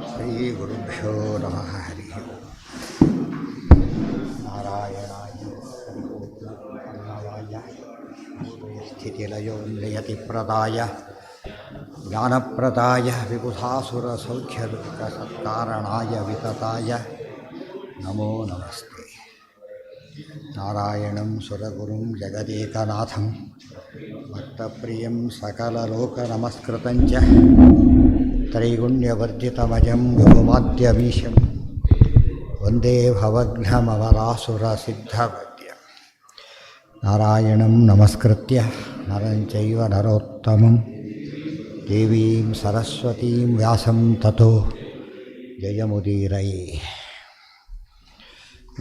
ಶ್ರೀಗುರುಭ್ಯೋ ನಮಃ. ಹರಿ ನಾರಾಯಣಾಯ ಪರಿಪೂರ್ಣಗುಣಾಯ ಸ್ಥಿತಿಲಯೋ ನಿಯತಿಪ್ರದಾಯ ಜ್ಞಾನಪ್ರದಾಯ ವಿಬುಧಾಸುರಸೌಖ್ಯದುಃಖಸತ್ಕಾರಣಾಯ ವಿತತಾಯ ನಮೋ ನಮಸ್ತೆ. ನಾರಾಯಣಂ ಸುರಗುರುಂ ಜಗದೇಕನಾಥಂ ಭಕ್ತಪ್ರಿಯಂ ಸಕಲಲೋಕನಮಸ್ಕೃತಂಚ ತ್ರೈಗುಣ್ಯವರ್ಜಿತಮಜಂ ವಿಭುಮಾದ್ಯಮೀಶಂ ವಂದೇ ಭವಘ್ನಮವರಾಸುರಸಿದ್ಧಪದ್ಯಂ. ನಾರಾಯಣಂ ನಮಸ್ಕೃತ್ಯ ನರಂ ಚೈವ ನರೋತ್ತಮಂ ದೇವೀಂ ಸರಸ್ವತೀಂ ವ್ಯಾಸಂ ತತೋ ಜಯಮುದೀರಯೇ.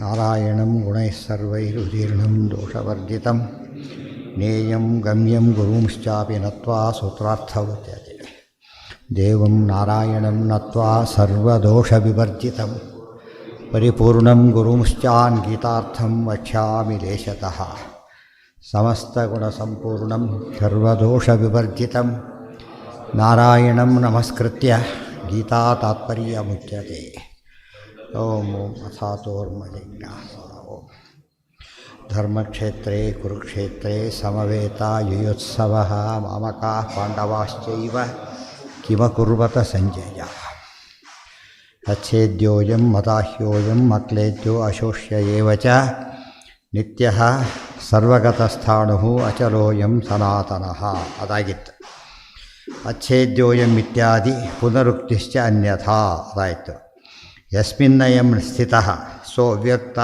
ನಾರಾಯಣಂ ಗುಣೈಃ ಸರ್ವೈರುದೀರ್ಣಂ ದೋಷವರ್ಜಿತಂ ನೇಯಂ ಗಮ್ಯಂ ಗುರುಂಶ್ಚಾಪಿ ನತ್ವಾ ಸೂತ್ರಾರ್ಥವುಚ್ಯತೆ. ದೇವಂ ನಾರಾಯಣಂ ನತ್ವಾ ಸರ್ವದೋಷವಿವರ್ಜಿತಂ ಪರಿಪೂರ್ಣಂ ಗುರುಂಶ್ಚಾನ್ ಗೀತಾರ್ಥಂ ವಕ್ಷ್ಯಾಮಿ ಲೇಶತಃ. ಸಮಸ್ತಗುಣಸಂಪೂರ್ಣಂ ಸರ್ವದೋಷವಿವರ್ಜಿತಂ ನಾರಾಯಣಂ ನಮಸ್ಕೃತ್ಯ ಗೀತಾತಾತ್ಪರ್ಯಮುಚ್ಯತೆ. ಓಂ ಓಂ ಅಥಾತೋರ್ಮಜಿಜ್ಞಾಸ. ಓಂ ಧರ್ಮಕ್ಷೇತ್ರೇ ಕುರುಕ್ಷೇತ್ರೇ ಸಮವೇತಾಯುಯೋತ್ಸವಃ ಮಾಮಕಾಃ ಪಾಂಡವಾಶ್ಚೈವ ಕಿಮಕುರ್ವತ ಸಂಜಯ. अच्छेद्योऽयं मदाह्योऽयं अक्लेद्यो अशोष्य एव च नित्यः सर्वगतस्थाणुः अचलोऽयं सनातनः. ಅದಾಗಿತ್ತು. अच्छेद्योऽयಂ ಇತ್ಯಾದಿ ಪುನರುಕ್ತಿಶ್ಚ ಅನ್ಯಥಾ ಅದಾಯಿತು. ಯಸ್ಮಿನ್ನಯಂ ಸ್ಥಿತಃ ಸೋ ಅವ್ಯಕ್ತ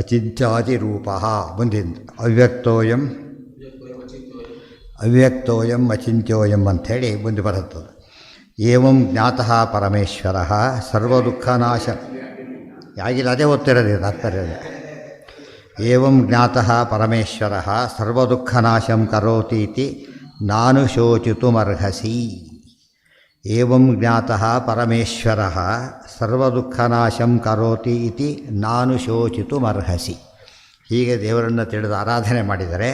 ಅಚಿಂತ್ಯಾದಿರೂಪಃ. ಮುಂದಿಂದ ಅವ್ಯಕ್ತೋಯಂ ಅಚಿಂತ್ಯೋಯಂ ಅಂಥೇಳಿ ಮುಂದೆ ಬರುತ್ತದೆ. ಏವಂ ಜ್ಞಾತಃ ಪರಮೇಶ್ವರಃ ಸರ್ವದುಃಖನಾಶ. ಯಾಗಿಲ್ಲ ಅದೇ ಓದ್ತಿರೋದು ತಾತ್ಪರ್ಯ. ಏವಂ ಜ್ಞಾತಃ ಪರಮೇಶ್ವರಃ ಸರ್ವದುಃಖನಾಶಂ ಕರೋತೀತಿ ನಾನು ಶೋಚಿತುಮರ್ಹಸಿ. ಏವಂ ಜ್ಞಾತಃ ಪರಮೇಶ್ವರಃ ಸರ್ವದುಃಖನಾಶಂ ಕರೋತಿ ಇತಿ ನಾನು ಶೋಚಿತುಮರ್ಹಸಿ. ಹೀಗೆ ದೇವರನ್ನು ತಿಳಿದು ಆರಾಧನೆ ಮಾಡಿದರೆ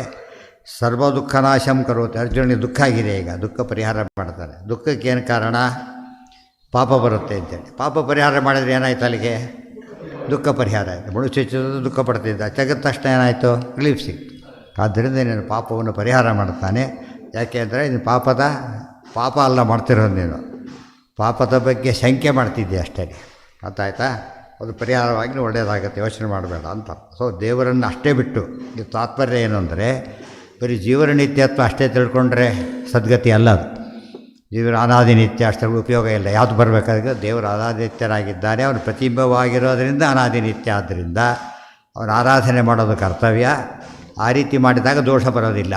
ಸರ್ವದುಃಖನಾಶಂ ಕರೋತಿ. ಅರ್ಜುನಿಗೆ ದುಃಖ ಆಗಿದೆ, ಈಗ ದುಃಖ ಪರಿಹಾರ ಮಾಡ್ತಾರೆ. ದುಃಖಕ್ಕೇನು ಕಾರಣ? ಪಾಪ ಬರುತ್ತೆ ಅಂತೇಳಿ. ಪಾಪ ಪರಿಹಾರ ಮಾಡಿದರೆ ಏನಾಯ್ತು? ಅಲ್ಲಿಗೆ ದುಃಖ ಪರಿಹಾರ ಆಯಿತು. ಮುಳುಚುಚ್ಚು ದುಃಖ ಪಡ್ತಿದ್ದ, ತೆಗೆದ ತಕ್ಷಣ ಏನಾಯಿತು? ರಿಲೀಫ್ ಸಿಕ್ತು. ಆದ್ದರಿಂದ ನೀನು ಪಾಪವನ್ನು ಪರಿಹಾರ ಮಾಡ್ತಾನೆ. ಯಾಕೆ ಅಂದರೆ ಇದು ಪಾಪ ಅಲ್ಲ ಮಾಡ್ತಿರೋದು, ನೀನು ಪಾಪದ ಬಗ್ಗೆ ಶಂಕೆ ಮಾಡ್ತಿದ್ದೆ ಅಷ್ಟೇ. ಗೊತ್ತಾಯ್ತಾ? ಅದು ಪರಿಹಾರವಾಗಿ ಒಳ್ಳೆಯದಾಗುತ್ತೆ, ಯೋಚನೆ ಮಾಡಬೇಡ ಅಂತ. ಸೊ ದೇವರನ್ನು ಅಷ್ಟೇ ಬಿಟ್ಟು ಇದು ತಾತ್ಪರ್ಯ ಏನು ಅಂದರೆ ಬರೀ ಜೀವನ ನಿತ್ಯತ್ವ ಅಷ್ಟೇ ತಿಳ್ಕೊಂಡ್ರೆ ಸದ್ಗತಿ ಅಲ್ಲ. ಅದು ಜೀವನ ಅನಾದಿ ನಿತ್ಯ ಅಷ್ಟೇ ಉಪಯೋಗ ಇಲ್ಲ. ಯಾವುದು ಬರಬೇಕಾದ್ರೆ ದೇವರು ಅನಾದಿ ನಿತ್ಯರಾಗಿದ್ದಾನೆ, ಅವನು ಪ್ರತಿಬಿಂಬವಾಗಿರೋದರಿಂದ ಅನಾದಿ ನಿತ್ಯ. ಆದ್ದರಿಂದ ಅವನ ಆರಾಧನೆ ಮಾಡೋದು ಕರ್ತವ್ಯ. ಆ ರೀತಿ ಮಾಡಿದಾಗ ದೋಷ ಬರೋದಿಲ್ಲ.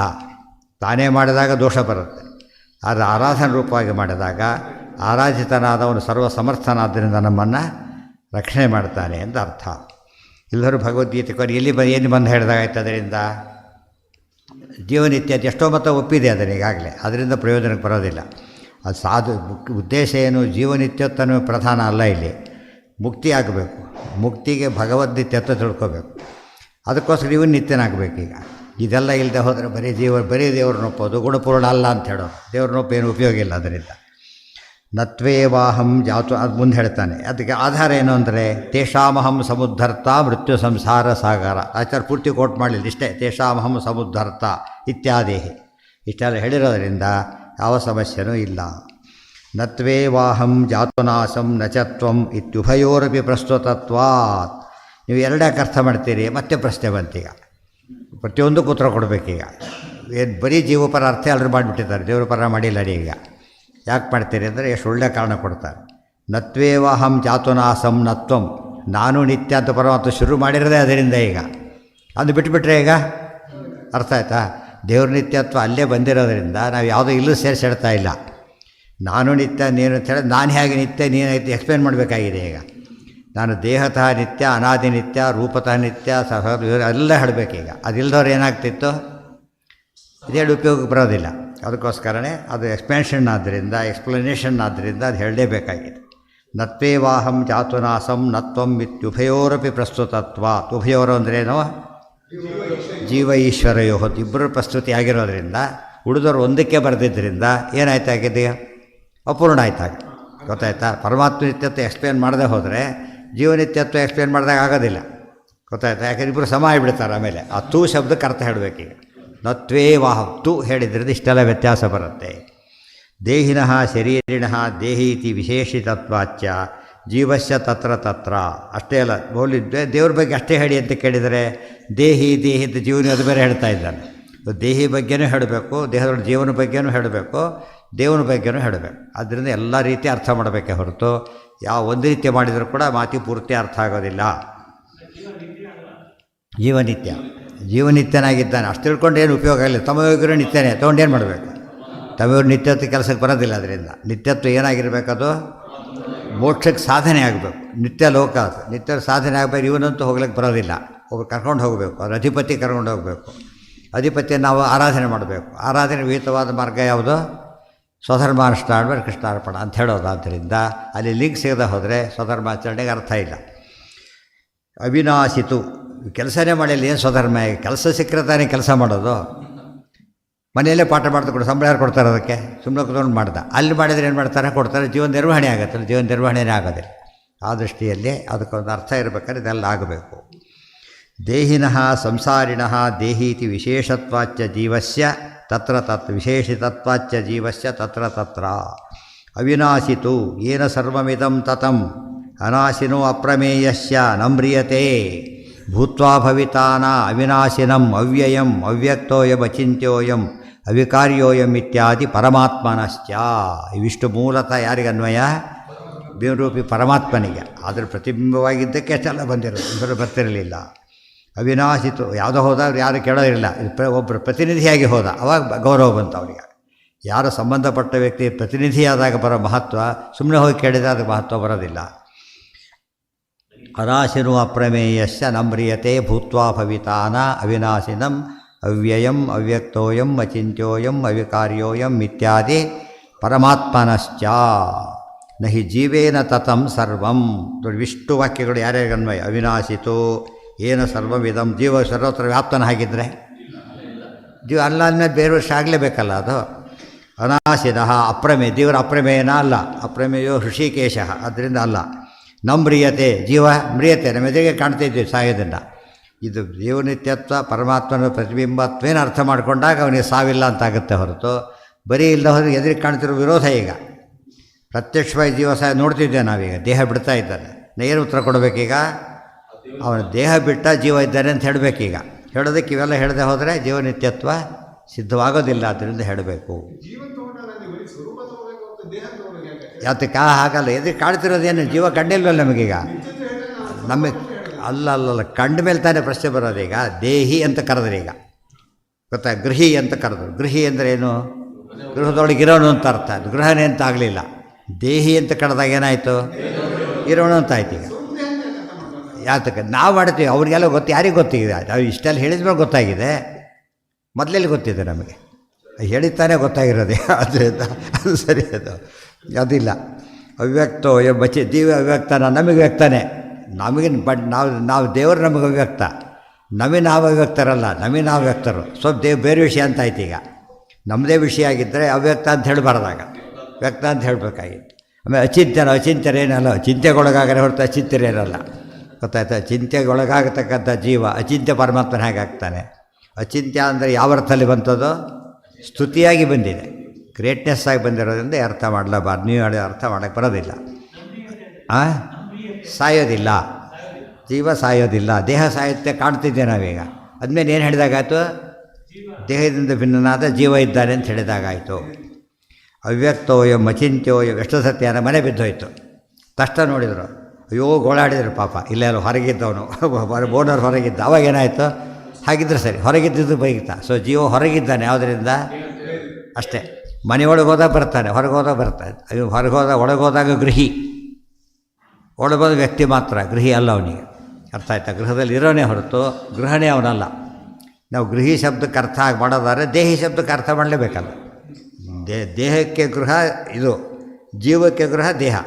ತಾನೇ ಮಾಡಿದಾಗ ದೋಷ ಬರುತ್ತೆ. ಆದರೆ ಆರಾಧನಾ ರೂಪವಾಗಿ ಮಾಡಿದಾಗ ಆರಾಧಿತನಾದವನು ಸರ್ವ ಸಮರ್ಥನಾದ್ದರಿಂದ ನಮ್ಮನ್ನು ರಕ್ಷಣೆ ಮಾಡ್ತಾನೆ ಅಂತ ಅರ್ಥ. ಎಲ್ಲರೂ ಭಗವದ್ಗೀತೆ ಕೊನೆ ಏನು ಬಂದು ಹೇಳಿದಾಗಾಯ್ತು. ಅದರಿಂದ ಜೀವನಿತ್ಯ ಎಷ್ಟೋ ಮತ ಒಪ್ಪಿದೆ ಅದನ್ನು ಈಗಾಗಲೇ. ಅದರಿಂದ ಪ್ರಯೋಜನಕ್ಕೆ ಬರೋದಿಲ್ಲ. ಅದು ಉದ್ದೇಶ ಏನು? ಜೀವನಿತ್ಯತ್ವನೂ ಪ್ರಧಾನ ಅಲ್ಲ. ಇಲ್ಲಿ ಮುಕ್ತಿ ಆಗಬೇಕು. ಮುಕ್ತಿಗೆ ಭಗವದ್ನಿತ್ಯತ್ವ ತಿಳ್ಕೋಬೇಕು. ಅದಕ್ಕೋಸ್ಕರ ಇವನು ನಿತ್ಯನಾಗಬೇಕು. ಈಗ ಇದೆಲ್ಲ ಇಲ್ಲದೆ ಹೋದರೆ ಬರೀ ದೇವ್ರನ್ನ ಒಪ್ಪೋದು ಗುಣಪೂರ್ಣ ಅಲ್ಲ ಅಂತ ಹೇಳೋದು. ದೇವ್ರನ್ನೊಪ್ಪ ಏನು ಉಪಯೋಗ ಇಲ್ಲ. ಅದರಿಂದ ನತ್ವೇವಾಹಂ ಜಾತು ಅದು ಮುಂದೆ ಹೇಳ್ತಾನೆ. ಅದಕ್ಕೆ ಆಧಾರ ಏನು ಅಂದರೆ ತೇಷಾಮಹಂ ಸಮುದ್ಧರ್ತ ಮೃತ್ಯು ಸಂಸಾರ ಸಾಗರ. ಆಚಾರ್ಯ ಪೂರ್ತಿ ಕೋಟ್ ಮಾಡಲಿಲ್ಲ, ಇಷ್ಟೇ ತೇಷಾಮಹಂ ಸಮುದ್ಧರ್ತ ಇತ್ಯಾದಿ ಇಷ್ಟೆಲ್ಲ ಹೇಳಿರೋದರಿಂದ ಯಾವ ಸಮಸ್ಯೆನೂ ಇಲ್ಲ. ನತ್ವೇವಾಹಂ ಜಾತುನಾಶಂ ನಚತ್ವಂ ಇತ್ಯುಭಯೋರಪಿ ಪ್ರಸ್ತುತತ್ವಾತ್. ನೀವು ಎರಡಕ್ಕೆ ಅರ್ಥ ಮಾಡ್ತೀರಿ. ಮತ್ತೆ ಪ್ರಶ್ನೆ ಬಂತೀಗ, ಪ್ರತಿಯೊಂದು ಉತ್ತರ ಕೊಡಬೇಕೀಗ. ಏನು ಬರೀ ಜೀವಪರ ಅರ್ಥ ಎಲ್ಲರೂ ಮಾಡಿಬಿಟ್ಟಿದ್ದಾರೆ, ದೇವ್ರ ಪರ ಮಾಡಿಲ್ಲ. ಈಗ ಯಾಕೆ ಮಾಡ್ತೀರಿ ಅಂದರೆ ಎಷ್ಟು ಒಳ್ಳೆಯ ಕಾರಣ ಕೊಡ್ತಾರೆ. ನತ್ವೇವಾಹಂ ಜಾತುನಾಸಂ ನತ್ವಂ, ನಾನು ನಿತ್ಯ ಅಂತ ಪರಮಾತ್ಮ ಶುರು ಮಾಡಿರೋದೇ ಅದರಿಂದ. ಈಗ ಅದು ಬಿಟ್ಟುಬಿಟ್ರೆ ಈಗ ಅರ್ಥ ಆಯ್ತಾ? ದೇವ್ರ ನಿತ್ಯತ್ವ ಅಲ್ಲೇ ಬಂದಿರೋದ್ರಿಂದ ನಾವು ಯಾವುದೋ ಇಲ್ಲೂ ಸೇರಿಸಿಡ್ತಾ ಇಲ್ಲ. ನಾನು ನಿತ್ಯ, ನೀನು ಅಂತ ಹೇಳಿ ನಾನು ಹೇಗೆ ನಿತ್ಯ ನೀನು ಎಕ್ಸ್ಪ್ಲೇನ್ ಮಾಡಬೇಕಾಗಿದೆ. ಈಗ ನಾನು ದೇಹತಃ ನಿತ್ಯ, ಅನಾದಿ ನಿತ್ಯ, ರೂಪತಃ ನಿತ್ಯ, ಸಹ ಎಲ್ಲ ಹೇಳಬೇಕೀಗ. ಅದಿಲ್ಲದವ್ರು ಏನಾಗ್ತಿತ್ತು? ಇದೇಳು ಉಪಯೋಗಕ್ಕೆ ಬರೋದಿಲ್ಲ. ಅದಕ್ಕೋಸ್ಕರನೇ ಅದು ಎಕ್ಸ್ಪ್ಯಾನ್ಷನ್ ಆದ್ದರಿಂದ, ಎಕ್ಸ್ಪ್ಲನೇಷನ್ ಆದ್ದರಿಂದ ಅದು ಹೇಳಲೇಬೇಕಾಗಿದೆ. ನತ್ವೇವಾಹಂ ಜಾತುನಾಸಂ ನತ್ವಂ ಇತ್ಯುಭಯೋರಪಿ ಪ್ರಸ್ತುತತ್ವ. ಉಭಯೋರು ಅಂದ್ರೇನೋ ಜೀವ ಈಶ್ವರಯೋ ಇಬ್ಬರು ಪ್ರಸ್ತುತಿ ಆಗಿರೋದ್ರಿಂದ ಉಳಿದವರು ಒಂದಕ್ಕೆ ಬರೆದಿದ್ದರಿಂದ ಏನಾಯ್ತಾಗಿದೆ? ಅಪೂರ್ಣ ಆಯ್ತಾಗ. ಗೊತ್ತಾಯ್ತಾ? ಪರಮಾತ್ಮ ನಿತ್ಯತ್ವ ಎಕ್ಸ್ಪ್ಲೇನ್ ಮಾಡದೆ ಹೋದರೆ ಜೀವನಿತ್ಯತ್ವ ಎಕ್ಸ್ಪ್ಲೇನ್ ಮಾಡಿದಾಗ ಆಗೋದಿಲ್ಲ. ಗೊತ್ತಾಯ್ತಾ? ಯಾಕಂದ್ರೆ ಇಬ್ಬರು ಸಮ ಆಗಿಬಿಡ್ತಾರೆ. ಆಮೇಲೆ ಆ ತೂ ಶಬ್ದಕ್ಕೆ ಅರ್ಥ ಹೇಳಬೇಕೀಗ. ನತ್ವೇ ವಾಹ ತು ಹೇಳಿದ್ರಿಂದ ಇಷ್ಟೆಲ್ಲ ವ್ಯತ್ಯಾಸ ಬರುತ್ತೆ. ದೇಹಿನಃ ಶರೀರಿಣಃ ದೇಹೀತಿ ವಿಶೇಷಿತತ್ವಾಚ್ಯ ಜೀವಸ್ಯ ತತ್ರ ತತ್ರ. ಅಷ್ಟೇ ಅಲ್ಲ, ಮೌಲ್ಯ ದೇವ್ರ ಬಗ್ಗೆ ಅಷ್ಟೇ ಹೇಳಿ ಅಂತ ಕೇಳಿದರೆ ದೇಹಿ ದೇಹಿತ ಜೀವನ ಅದು ಬೇರೆ ಹೇಳ್ತಾ ಇದ್ದಾನೆ. ದೇಹಿ ಬಗ್ಗೆನೂ ಹೇಳಬೇಕು, ದೇಹದ ಜೀವನ ಬಗ್ಗೆನೂ ಹೇಳಬೇಕು, ದೇವನ ಬಗ್ಗೆನೂ ಹೇಳಬೇಕು. ಆದ್ದರಿಂದ ಎಲ್ಲ ರೀತಿ ಅರ್ಥ ಮಾಡಬೇಕೆ ಹೊರತು ಯಾವ ಒಂದು ರೀತಿ ಮಾಡಿದರೂ ಕೂಡ ಮಾತಿ ಪೂರ್ತಿ ಅರ್ಥ ಆಗೋದಿಲ್ಲ. ಜೀವನಿತ್ಯನಾಗಿದ್ದಾನೆ ಅಷ್ಟು ತಿಳ್ಕೊಂಡು ಏನು ಉಪಯೋಗ ಇಲ್ಲ. ತಮಯೋಗಿರೋ ನಿತ್ಯನೇ ತೊಗೊಂಡೇನು ಮಾಡಬೇಕು? ತಮಯೋರು ನಿತ್ಯತ್ವ ಕೆಲಸಕ್ಕೆ ಬರೋದಿಲ್ಲ. ಅದರಿಂದ ನಿತ್ಯತ್ವ ಏನಾಗಿರಬೇಕದು? ಮೋಕ್ಷಕ್ಕೆ ಸಾಧನೆ ಆಗಬೇಕು. ನಿತ್ಯ ಲೋಕ ಅದು. ನಿತ್ಯ ಸಾಧನೆ ಆಗಬೇಕು. ಇವನಂತೂ ಹೋಗ್ಲಿಕ್ಕೆ ಬರೋದಿಲ್ಲ. ಒಬ್ಬರು ಕರ್ಕೊಂಡು ಹೋಗಬೇಕು. ಅವ್ರ ಅಧಿಪತಿ ಕರ್ಕೊಂಡು ಹೋಗಬೇಕು. ಅಧಿಪತಿಯನ್ನು ನಾವು ಆರಾಧನೆ ಮಾಡಬೇಕು. ಆರಾಧನೆ ವಿಹಿತವಾದ ಮಾರ್ಗ ಯಾವುದು? ಸ್ವಧರ್ಮಾನುಷ್ಠಾನ ಕೃಷ್ಣಾರ್ಪಣ ಅಂತ ಹೇಳೋದು. ಆದ್ದರಿಂದ ಅಲ್ಲಿ ಲಿಂಕ್ ಸಿಗದೆ ಹೋದರೆ ಸ್ವಧರ್ಮಾಚರಣೆಗೆ ಅರ್ಥ ಇಲ್ಲ. ಅವಿನಾಶಿತು ಕೆಲಸನೇ ಮಾಡಿಲ್ಲ, ಏನು ಸ್ವಧರ್ಮ? ಕೆಲಸ ಸಿಕ್ಕರೆ ತಾನೇ ಕೆಲಸ ಮಾಡೋದು. ಮನೆಯಲ್ಲೇ ಪಾಠ ಮಾಡ್ತಾ ಕೊಡು, ಸಂಬಳ ಯಾರು ಕೊಡ್ತಾರೆ ಅದಕ್ಕೆ? ಸುಮ್ಮನೆ ಕೂತ್ಕೊಂಡು ಮಾಡ್ದ. ಅಲ್ಲಿ ಮಾಡಿದರೆ ಏನು ಮಾಡ್ತಾರೆ? ಕೊಡ್ತಾರೆ. ಜೀವನ ನಿರ್ವಹಣೆ ಆಗುತ್ತೆ. ಜೀವನ ನಿರ್ವಹಣೆನೇ ಆಗೋದಿಲ್ಲ. ಆ ದೃಷ್ಟಿಯಲ್ಲಿ ಅದಕ್ಕೊಂದು ಅರ್ಥ ಇರಬೇಕಾದ್ರೆ ಇದೆಲ್ಲ ಆಗಬೇಕು. ದೇಹಿನಃ ಸಂಸಾರಿಣಃ ದೇಹೀತಿ ವಿಶೇಷತ್ವಾಚ್ಯ ಜೀವಸ್ಯ ತತ್ರ ತತ್ ವಿಶೇಷಿತತ್ವಾಚ್ಯ ಜೀವಸ್ಯ ತತ್ರ ತತ್ರ. ಅವಿನಾಶಿತು ಏನ ಸರ್ವಮಿದಂ ತತಂ ಅನಾಶಿನೋ ಅಪ್ರಮೇಯಸ್ಯ ನಮ್ರಿಯತೆ ಭೂತ್ವಾ ಭವಿತಾನ ಅವಿನಾಶಿನಂ ಅವ್ಯಯಂ ಅವ್ಯಕ್ತೋಯಂ ಅಚಿಂತ್ಯೋಯಂ ಅವಿಕಾರ್ಯೋಯಂ ಇತ್ಯಾದಿ ಪರಮಾತ್ಮನಶ್ಚ. ಇವಿಷ್ಟು ಮೂಲತಃ ಯಾರಿಗನ್ವಯ? ಬಿಂಬರೂಪಿ ಪರಮಾತ್ಮನಿಗೆ. ಆದರೆ ಪ್ರತಿಬಿಂಬವಾಗಿದ್ದಕ್ಕೆ ಅಷ್ಟೆಲ್ಲ ಬಂದಿರೋದು, ಇಬ್ಬರು ಬರ್ತಿರಲಿಲ್ಲ. ಅವಿನಾಶಿತು ಯಾವುದೋ ಹೋದ ಯಾರು ಕೇಳೋದಿಲ್ಲ. ಒಬ್ಬರು ಪ್ರತಿನಿಧಿಯಾಗಿ ಹೋದ, ಅವಾಗ ಗೌರವ ಬಂತು ಅವರಿಗೆ. ಯಾರು ಸಂಬಂಧಪಟ್ಟ ವ್ಯಕ್ತಿ ಪ್ರತಿನಿಧಿಯಾದಾಗ ಬರೋ ಮಹತ್ವ, ಸುಮ್ಮನೆ ಹೋಗಿ ಕೇಳಿದರೆ ಅದಕ್ಕೆ ಮಹತ್ವ ಬರೋದಿಲ್ಲ. ಅನಾಶಿನೋ ಅಪ್ರಮೇಯಸ್ಯ ನಮ್ರಿಯತೆ ಭೂತ್ವಾ ಭವಿತಾನ ಅವಿನಾಶಿನಂ ಅವ್ಯಯಂ ಅವ್ಯಕ್ತೋಯಂ ಅಚಿಂತ್ಯೋಯಂ ಅವಿಕಾರ್ಯೋಯಂ ಇತ್ಯಾದಿ ಪರಮಾತ್ಮನಶ್ಚ. ನಹಿ ಜೀವೇನ ತತಂ ಸರ್ವಂ. ವಿಷ್ಟು ವಾಕ್ಯಗಳು ಯಾರ್ಯಾರಿಗನ್ವಯ? ಅವಿನಾಶಿತು ಏನು ಸರ್ವವಿದಂ. ಜೀವ ಸರ್ವತ್ರ ವ್ಯಾಪ್ತನ ಹಾಗಿದ್ದರೆ ಜೀವ ಅಲ್ಲ ಅಂದಮೇಲೆ ಬೇರೆ ವರ್ಷ ಆಗಲೇಬೇಕಲ್ಲ ಅದು. ಅನಾಶಿನಃ ಅಪ್ರಮೇಯ, ದೇವರ ಅಪ್ರಮೇಯನ ಅಲ್ಲ. ಅಪ್ರಮೇಯೋ ಹೃಷಿಕೇಶ, ಅದರಿಂದ ಅಲ್ಲ. ನಮ್ರಿಯತೆ ಜೀವ ಮ್ರಿಯತೆ, ನಮ್ಮ ಎದುರಿಗೆ ಕಾಣ್ತಾ ಇದ್ದೀವಿ ಸಾಯೋದನ್ನು. ಇದು ಜೀವನಿತ್ಯತ್ವ ಪರಮಾತ್ಮನ ಪ್ರತಿಬಿಂಬತ್ವೇನ ಅರ್ಥ ಮಾಡಿಕೊಂಡಾಗ ಅವನಿಗೆ ಸಾವಿಲ್ಲ ಅಂತಾಗುತ್ತೆ ಹೊರತು ಬರೀ ಇಲ್ಲ ಹೋದರೆ ಎದುರಿಗೆ ಕಾಣ್ತಿರೋ ವಿರೋಧ. ಈಗ ಪ್ರತ್ಯಕ್ಷವಾಗಿ ಜೀವ ಸಾಯ ನೋಡ್ತಿದ್ದೇವೆ ನಾವೀಗ. ದೇಹ ಬಿಡ್ತಾ ಇದ್ದಾನೆ, ಏನು ಉತ್ತರ ಕೊಡಬೇಕೀಗ? ಅವನ ದೇಹ ಬಿಟ್ಟ ಜೀವ ಇದ್ದಾನೆ ಅಂತ ಹೇಳಬೇಕೀಗ. ಹೇಳೋದಕ್ಕೆ ಇವೆಲ್ಲ ಹೇಳದೆ ಹೋದರೆ ಜೀವನಿತ್ಯತ್ವ ಸಿದ್ಧವಾಗೋದಿಲ್ಲ. ಅದರಿಂದ ಹೇಳಬೇಕು. ಯಾತಕ್ಕೆ ಹಾಗಲ್ಲ, ಎದುರು ಕಾಣ್ತಿರೋದೇನು? ಜೀವ ಕಂಡಿಲ್ವಲ್ಲ ನಮಗೀಗ. ನಮಗೆ ಅಲ್ಲ ಕಂಡ ಮೇಲೆ ತಾನೇ ಪ್ರಶ್ನೆ ಬರೋದೀಗ. ದೇಹಿ ಅಂತ ಕರೆದ್ರೆ ಈಗ ಗೊತ್ತಾ? ಗೃಹಿ ಅಂತ ಕರೆದ್ರು. ಗೃಹಿ ಅಂದರೆ ಏನು? ಗೃಹದೊಳಗಿರೋನು ಅಂತ ಅರ್ಥ. ಅದು ಗೃಹನೇ ಅಂತ ಆಗಲಿಲ್ಲ. ದೇಹಿ ಅಂತ ಕರೆದಾಗ ಏನಾಯಿತು? ಇರೋಣ ಅಂತ ಆಯ್ತು. ಈಗ ಯಾತಕ್ಕೆ ನಾವು ಮಾಡ್ತೀವಿ? ಅವ್ರಿಗೆಲ್ಲ ಗೊತ್ತು. ಯಾರಿಗೆ ಗೊತ್ತಿದೆ? ನಾವು ಇಷ್ಟೆಲ್ಲ ಹೇಳಿದ್ಮೇಲೆ ಗೊತ್ತಾಗಿದೆ. ಮೊದಲೆಲ್ಲಿ ಗೊತ್ತಿದೆ ನಮಗೆ? ಹೇಳಿತಾನೆ ಗೊತ್ತಾಗಿರೋದೆ. ಅದರಿಂದ ಅದು ಸರಿ. ಅದಿಲ್ಲ. ಅವ್ಯಕ್ತೋ ಬಚ್ಚಿ ಜೀವ ಅವ್ಯಕ್ತನ, ನಮಗೆ ವ್ಯಕ್ತನೇ. ನಮಗೆ ನಾವು ದೇವರು ನಮಗೆ ಅವ್ಯಕ್ತ. ನಮಗೆ ನಾವು ಅವ್ಯಕ್ತರಲ್ಲ, ನಮಗೆ ನಾವು ವ್ಯಕ್ತರು. ಸ್ವಲ್ಪ ಬೇರೆ ವಿಷಯ ಅಂತ ಆಯ್ತು. ಈಗ ನಮ್ಮದೇ ವಿಷಯ ಆಗಿದ್ದರೆ ಅವ್ಯಕ್ತ ಅಂತ ಹೇಳಬಾರ್ದಾಗ ವ್ಯಕ್ತ ಅಂತ ಹೇಳಬೇಕಾಗಿತ್ತು. ಆಮೇಲೆ ಅಚಿಂತ್ಯರೇನಲ್ಲ, ಚಿಂತೆಗೊಳಗಾಗರೆ ಹೊರತು ಅಚಿಂತ್ಯರೇನಲ್ಲ. ಗೊತ್ತಾಯ್ತಾ? ಚಿಂತೆಗೊಳಗಾಗತಕ್ಕಂಥ ಜೀವ ಅಚಿಂತ್ಯ ಪರಮಾತ್ಮನ ಹೇಗಾಗ್ತಾನೆ? ಅಚಿಂತ್ಯ ಅಂದರೆ ಯಾವ ಅರ್ಥದಲ್ಲಿ ಬಂತದೋ? ಸ್ತುತಿಯಾಗಿ ಬಂದಿದೆ, ಗ್ರೇಟ್ನೆಸ್ ಆಗಿ ಬಂದಿರೋದ್ರಿಂದ ಅರ್ಥ ಮಾಡಲೇಬಾರ್ದು. ನೀವು ಅರ್ಥ ಮಾಡೋಕ್ಕೆ ಬರೋದಿಲ್ಲ. ಸಾಯೋದಿಲ್ಲ, ಜೀವ ಸಾಯೋದಿಲ್ಲ. ದೇಹ ಸಾಯುತ್ತೆ ಕಾಣ್ತಿದ್ದೆ ನಾವೀಗ. ಅದ್ಮೇಲೆ ಏನು ಹೇಳಿದಾಗಾಯಿತು? ದೇಹದಿಂದ ಭಿನ್ನನಾದ ಜೀವ ಇದ್ದಾನೆ ಅಂತ ಹೇಳಿದಾಗಾಯಿತು. ಅವ್ಯಕ್ತೋಯಂ ಅಚಿಂತ್ಯೋಯಂ. ಎಷ್ಟು ಸತ್ಯ ಮನೆ ಬಿದ್ದೋಯ್ತು. ತಕ್ಷಣ ನೋಡಿದರು, ಅಯ್ಯೋ ಗೋಳಾಡಿದ್ರು ಪಾಪ. ಇಲ್ಲೆಲ್ಲ ಹೊರಗಿದ್ದವನು, ಓನರ್ ಹೊರಗಿದ್ದ. ಅವಾಗೇನಾಯಿತು? ಹಾಗಿದ್ರೆ ಸರಿ, ಹೊರಗಿದ್ದು ಬೈಗಿತ್ತ. ಸೊ ಜೀವ ಹೊರಗಿದ್ದಾನೆ. ಯಾವುದರಿಂದ? ಅಷ್ಟೇ. ಮನೆಯೊಳಗೆ ಹೋದಾಗ ಬರ್ತಾನೆ, ಹೊರಗೆ ಹೋದಾಗ ಬರ್ತಾನೆ. ಅಯ್ಯೋ ಹೊರಗೆ ಹೋದಾಗ, ಒಳಗೆ ಹೋದಾಗ ಗೃಹಿ, ಒಳಗೋದ ವ್ಯಕ್ತಿ ಮಾತ್ರ, ಗೃಹಿ ಅಲ್ಲ ಅವನಿಗೆ. ಅರ್ಥ ಆಯ್ತಾ? ಗೃಹದಲ್ಲಿ ಇರೋನೇ ಹೊರತು ಗೃಹನೇ ಅವನಲ್ಲ. ನಾವು ಗೃಹಿ ಶಬ್ದಕ್ಕೆ ಅರ್ಥ ಆಗಿ ಮಾಡೋದಾದ್ರೆ ದೇಹಿ ಶಬ್ದಕ್ಕೆ ಅರ್ಥ ಮಾಡಲೇಬೇಕಲ್ಲ. ದೇಹಕ್ಕೆ ಗೃಹ ಇದು, ಜೀವಕ್ಕೆ ಗೃಹ ದೇಹ.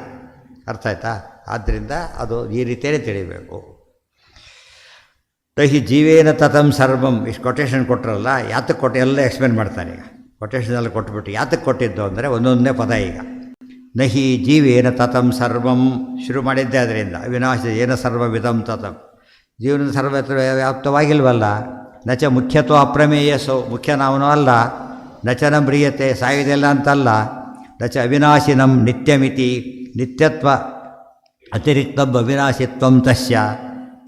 ಅರ್ಥ ಆಯ್ತಾ? ಆದ್ದರಿಂದ ಅದು ಈ ರೀತಿಯೇ ತಿಳಿಬೇಕು. ತಹಿ ಜೀವೇನ ತತಂ ಸರ್ವಂ. ಇಷ್ಟು ಕೊಟೇಶನ್ ಕೊಟ್ಟರಲ್ಲ, ಯಾತಕ್ಕೆ ಕೊಟ್ಟು ಎಲ್ಲ ಎಕ್ಸ್ಪ್ಲೇನ್ ಮಾಡ್ತಾನೆ. ಈಗ ಕೊಟೇಶನಲ್ಲಿ ಕೊಟ್ಬಿಟ್ಟು ಯಾತಕ್ಕೆ ಕೊಟ್ಟಿದ್ದು ಅಂದರೆ ಒಂದೊಂದನೇ ಪದ. ಈಗ ನಹಿ ಜೀವೇನ ತತಂ ಸರ್ವಂ ಶುರು ಮಾಡಿದ್ದೆ ಅದರಿಂದ ಅವಿನಾಶ ಏನ ಸರ್ವವಿಧಂ ತತಂ ಜೀವನದ ಸರ್ವತ್ರ ವ್ಯಾಪ್ತವಾಗಿಲ್ವಲ್ಲ. ನಚ ಮುಖ್ಯತ್ವ ಅಪ್ರಮೇಯಸೋ ಮುಖ್ಯನಾವನೂ ಅಲ್ಲ. ನಚನ ಮ್ರಿಯತೆ ಸಾಯುವುದಿಲ್ಲ ಅಂತಲ್ಲ. ನಚ ಅವಿನಾಶಿನಂ ನಿತ್ಯಮಿತಿ ನಿತ್ಯತ್ವ ಅತಿರಿಕ್ತಂ ಅವಿನಾಶಿತ್ವಂ ತಸ್ಯ